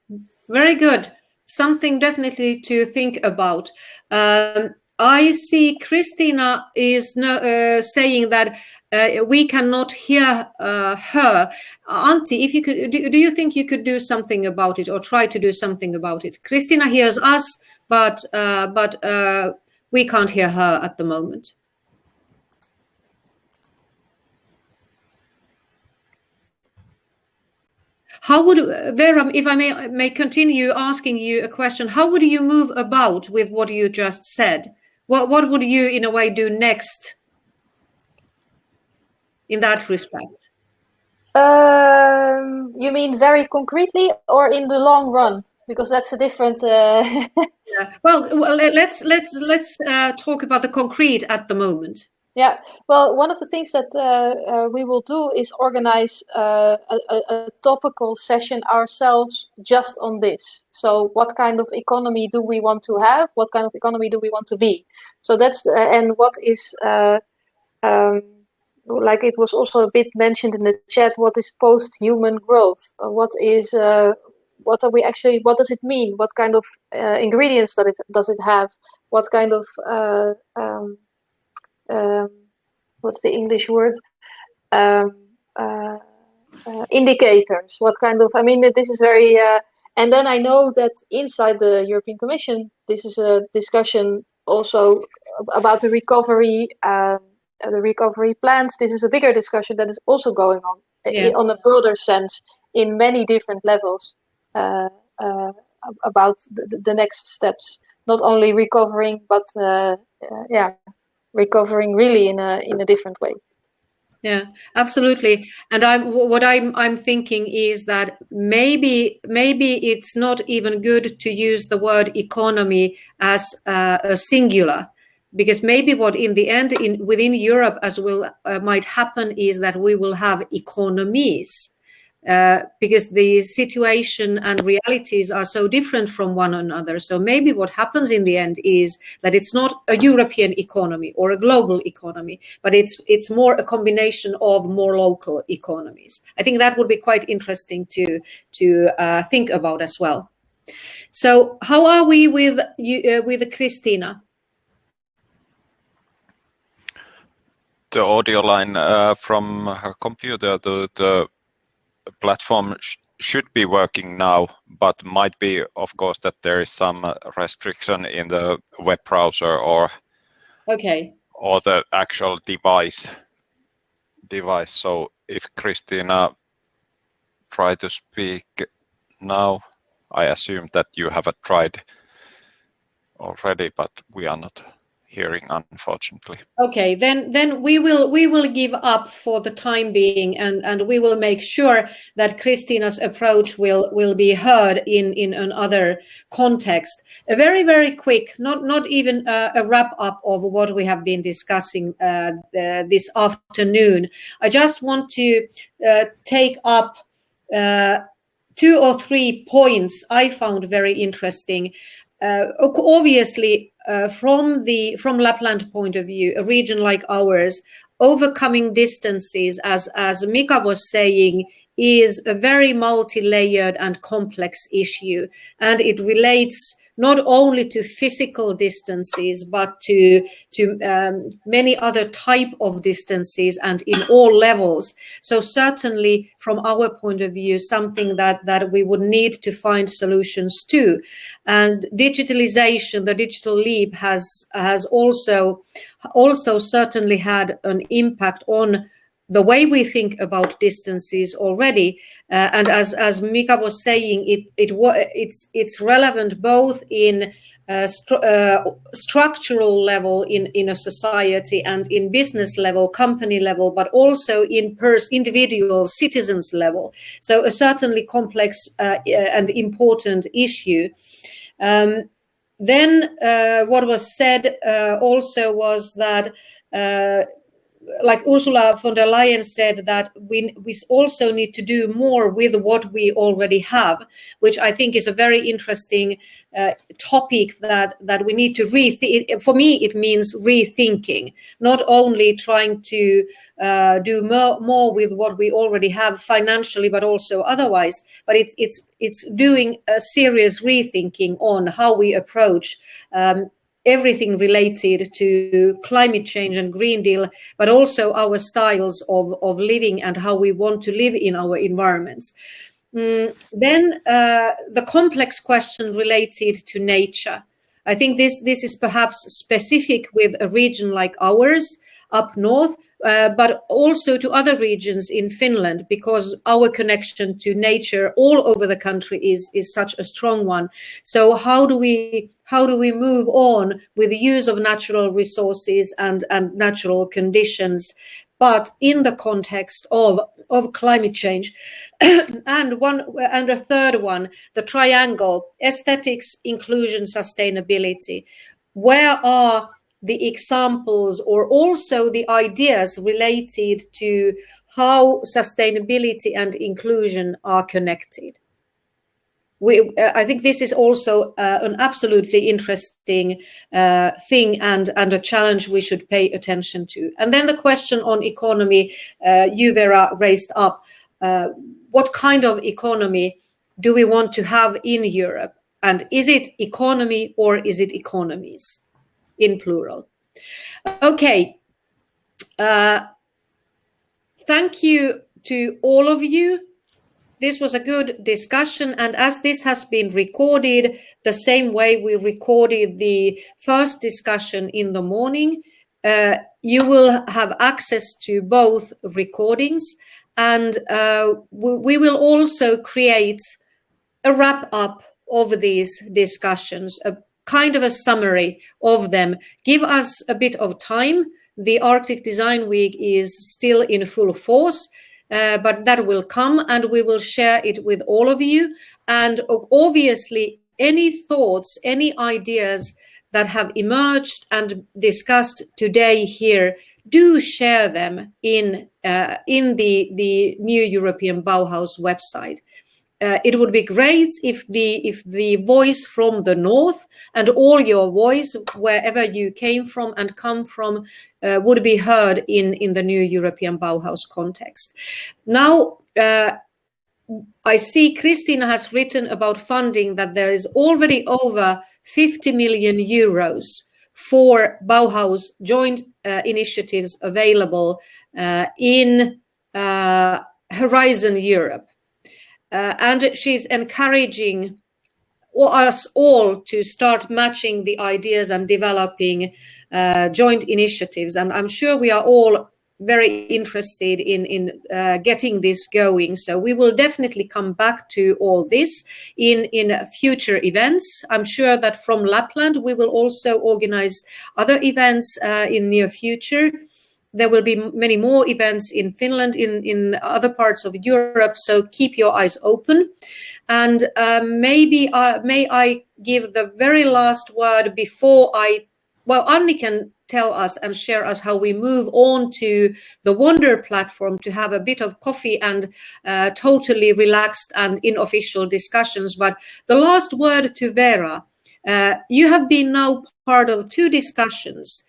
very good. Something definitely to think about. I see Kristiina is saying that we cannot hear her. Antti, if you could, do you think you could do something about it, or try to do something about it? Kristiina hears us, but we can't hear her at the moment. How would, Vera, if I may continue asking you a question, how would you move about with what you just said? What would you, in a way, do next in that respect? You mean very concretely or in the long run? Because that's a different. Yeah. Well, let's talk about the concrete at the moment. Yeah. Well, one of the things that we will do is organize a topical session ourselves just on this. So, what kind of economy do we want to have? What kind of economy do we want to be? So that's and what is. Like it was also a bit mentioned in the chat, what is post-human growth? What are we actually? What does it mean? What kind of ingredients does it have? What kind of what's the English word? Indicators. What kind of? I mean, this is very. And then I know that inside the European Commission, this is a discussion also about the recovery. The recovery plans. This is a bigger discussion that is also going on on a broader sense in many different levels about the next steps. Not only recovering, but recovering really in a different way. Yeah, absolutely. And I'm thinking is that maybe it's not even good to use the word economy as a singular. Because maybe what in the end within Europe as well might happen is that we will have economies because the situation and realities are so different from one another. So maybe what happens in the end is that it's not a European economy or a global economy, but it's more a combination of more local economies. I think that would be quite interesting to think about as well. So how are we with Christina? The audio line from her computer, the platform should be working now, but might be, of course, that there is some restriction in the web browser or the actual device. So if Christina try to speak now, I assume that you have tried already, but we are not hearing, unfortunately. Okay, then we will give up for the time being, and we will make sure that Christina's approach will be heard in another context. A very, very quick, not even a wrap up of what we have been discussing this afternoon. I just want to take up 2 or 3 points I found very interesting. Obviously, from Lapland point of view, a region like ours, overcoming distances, as Mika was saying, is a very multi-layered and complex issue, and it relates not only to physical distances, but to many other type of distances and in all levels. So certainly from our point of view, something that we would need to find solutions to. And digitalization, the digital leap has also certainly had an impact on the way we think about distances already, and as Mika was saying, it's relevant both in structural level in a society and in business level, company level, but also in individual citizens level. So a certainly complex and important issue. Then what was said also was that. Like Ursula von der Leyen said, that we also need to do more with what we already have, which I think is a very interesting topic that we need to rethink. For me, it means rethinking, not only trying to do more with what we already have financially, but also otherwise. But it's doing a serious rethinking on how we approach everything related to climate change and Green Deal, but also our styles of living and how we want to live in our environments. Then the complex question related to nature. I think this is perhaps specific with a region like ours up north, but also to other regions in Finland, because our connection to nature all over the country is such a strong one. So how do we move on with the use of natural resources and natural conditions, but in the context of climate change? And a third one, the triangle: aesthetics, inclusion, sustainability. Where are the examples or also the ideas related to how sustainability and inclusion are connected? I think this is also an absolutely interesting thing and a challenge we should pay attention to. And then the question on economy, you, Vera, raised up. What kind of economy do we want to have in Europe? And is it economy or is it economies in plural? Okay. Thank you to all of you. This was a good discussion, and as this has been recorded the same way we recorded the first discussion in the morning, you will have access to both recordings, and we will also create a wrap-up of these discussions, a kind of a summary of them. Give us a bit of time. The Arctic Design Week is still in full force, but that will come and we will share it with all of you. And obviously, any thoughts, any ideas that have emerged and discussed today here, do share them in the new European Bauhaus website. It would be great if the voice from the north and all your voice, wherever you came from and come from, would be heard in the new European Bauhaus context. Now, I see Christina has written about funding that there is already over 50 million euros for Bauhaus joint initiatives available in Horizon Europe. And she's encouraging us all to start matching the ideas and developing joint initiatives. And I'm sure we are all very interested in getting this going. So we will definitely come back to all this in future events. I'm sure that from Lapland, we will also organize other events in near future. There will be many more events in Finland, in other parts of Europe, so keep your eyes open. And may I give the very last word before Anni can tell us and share us how we move on to the Wonder platform to have a bit of coffee and totally relaxed and unofficial discussions. But the last word to Vera. You have been now part of two discussions,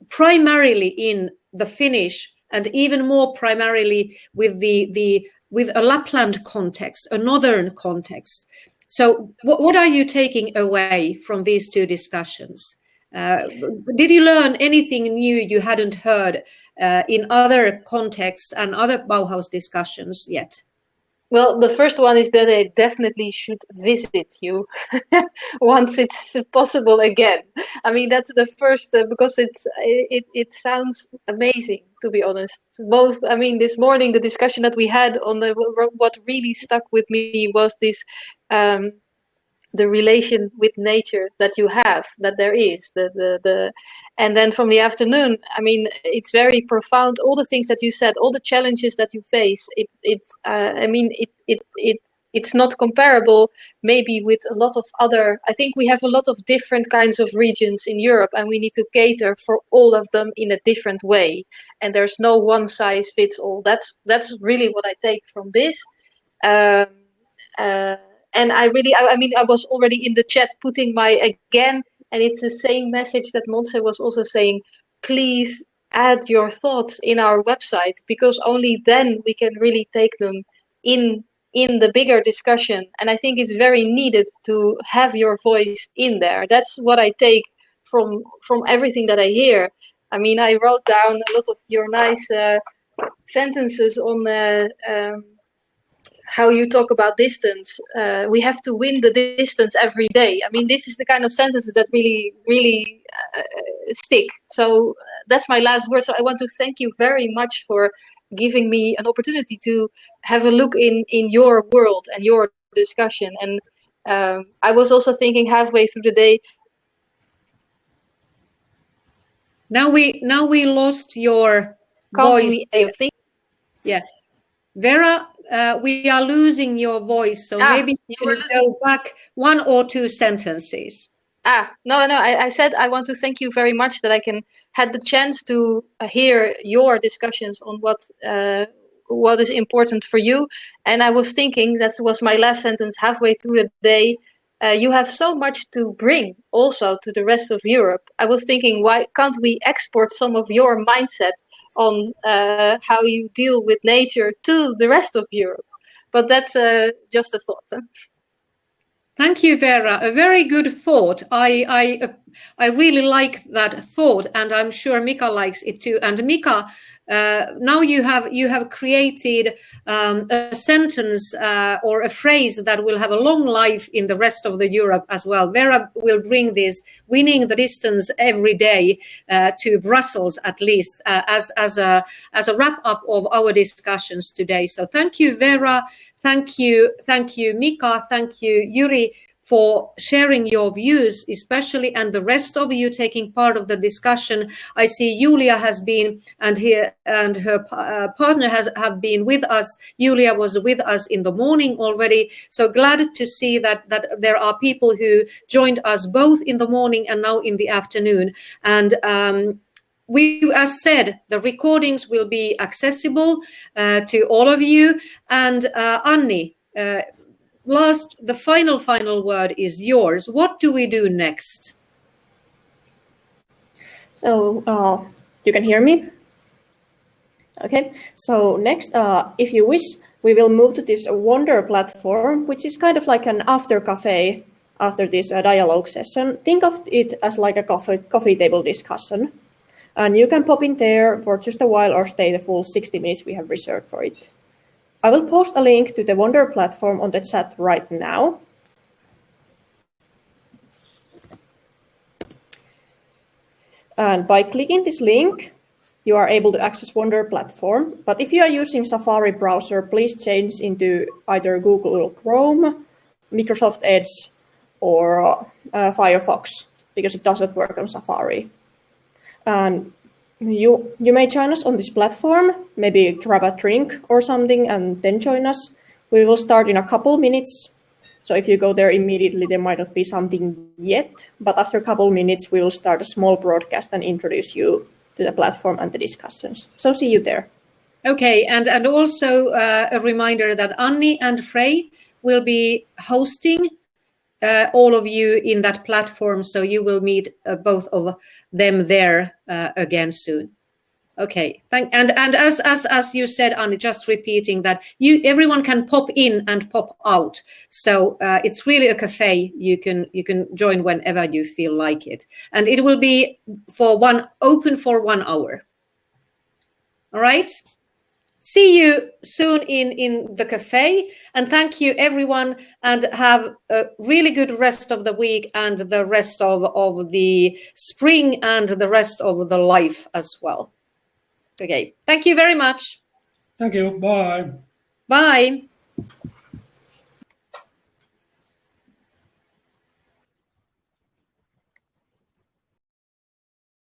primarily in the Finnish and even more primarily with with a Lapland context, a northern context. So what are you taking away from these two discussions? Did you learn anything new you hadn't heard in other contexts and other Bauhaus discussions yet? Well, the first one is that I definitely should visit you once it's possible again. I mean, that's the first, because it sounds amazing, to be honest. Both, I mean, this morning, the discussion that we had on what really stuck with me was this, the relation with nature that you have, that there is, and then from the afternoon, I mean, it's very profound. All the things that you said, all the challenges that you face, it's not comparable maybe with a lot of other. I think we have a lot of different kinds of regions in Europe, and we need to cater for all of them in a different way. And there's no one size fits all. That's really what I take from this. And I was already in the chat putting again, and it's the same message that Montse was also saying, please add your thoughts in our website, because only then we can really take them in the bigger discussion. And I think it's very needed to have your voice in there. That's what I take from everything that I hear. I mean, I wrote down a lot of your nice sentences on how you talk about distance. We have to win the distance every day. I mean, this is the kind of sentences that really stick. So that's my last word. So I want to thank you very much for giving me an opportunity to have a look in your world and your discussion. And I was also thinking halfway through the day. Now we lost your voice. Yeah, Vera, we are losing your voice, so maybe you can go back 1 or 2 sentences. No, I said I want to thank you very much that I had the chance to hear your discussions on what is important for you. And I was thinking, that was my last sentence halfway through the day, you have so much to bring also to the rest of Europe. I was thinking, why can't we export some of your mindset on how you deal with nature to the rest of Europe? But that's just a thought. Huh? Thank you, Vera. A very good thought. I really like that thought, and I'm sure Mika likes it too. And Mika, now you have created a sentence or a phrase that will have a long life in the rest of the Europe as well. Vera will bring this winning the distance every day to Brussels, at least as a wrap up of our discussions today. So thank you, Vera. Thank you, Mika. Thank you, Yuri, for sharing your views, especially, and the rest of you taking part of the discussion. I see Julia has been, and her partner have been with us. Julia was with us in the morning already. So glad to see that there are people who joined us both in the morning and now in the afternoon. And we, as said, the recordings will be accessible to all of you. And Anni, the final word is yours. What do we do next? So you can hear me? Okay, so next, if you wish, we will move to this Wonder platform, which is kind of like an after cafe after this dialogue session. Think of it as like a coffee table discussion. And you can pop in there for just a while or stay the full 60 minutes we have reserved for it. I will post a link to the Wonder platform on the chat right now. And by clicking this link, you are able to access Wonder platform. But if you are using Safari browser, please change into either Google Chrome, Microsoft Edge, or Firefox, because it doesn't work on Safari. And you may join us on this platform, maybe grab a drink or something and then join us. We will start in a couple minutes. So if you go there immediately, there might not be something yet, but after a couple minutes, we will start a small broadcast and introduce you to the platform and the discussions. So see you there. Okay, and also a reminder that Anni and Frey will be hosting all of you in that platform, so you will meet both of them there again soon. Okay, and as you said, Anni, just repeating that everyone can pop in and pop out, so it's really a cafe. You can join whenever you feel like it, and it will be open for 1 hour. All right. See you soon in the cafe, and thank you everyone, and have a really good rest of the week and the rest of the spring and the rest of the life as well. Okay, thank you very much. Thank you, bye. Bye.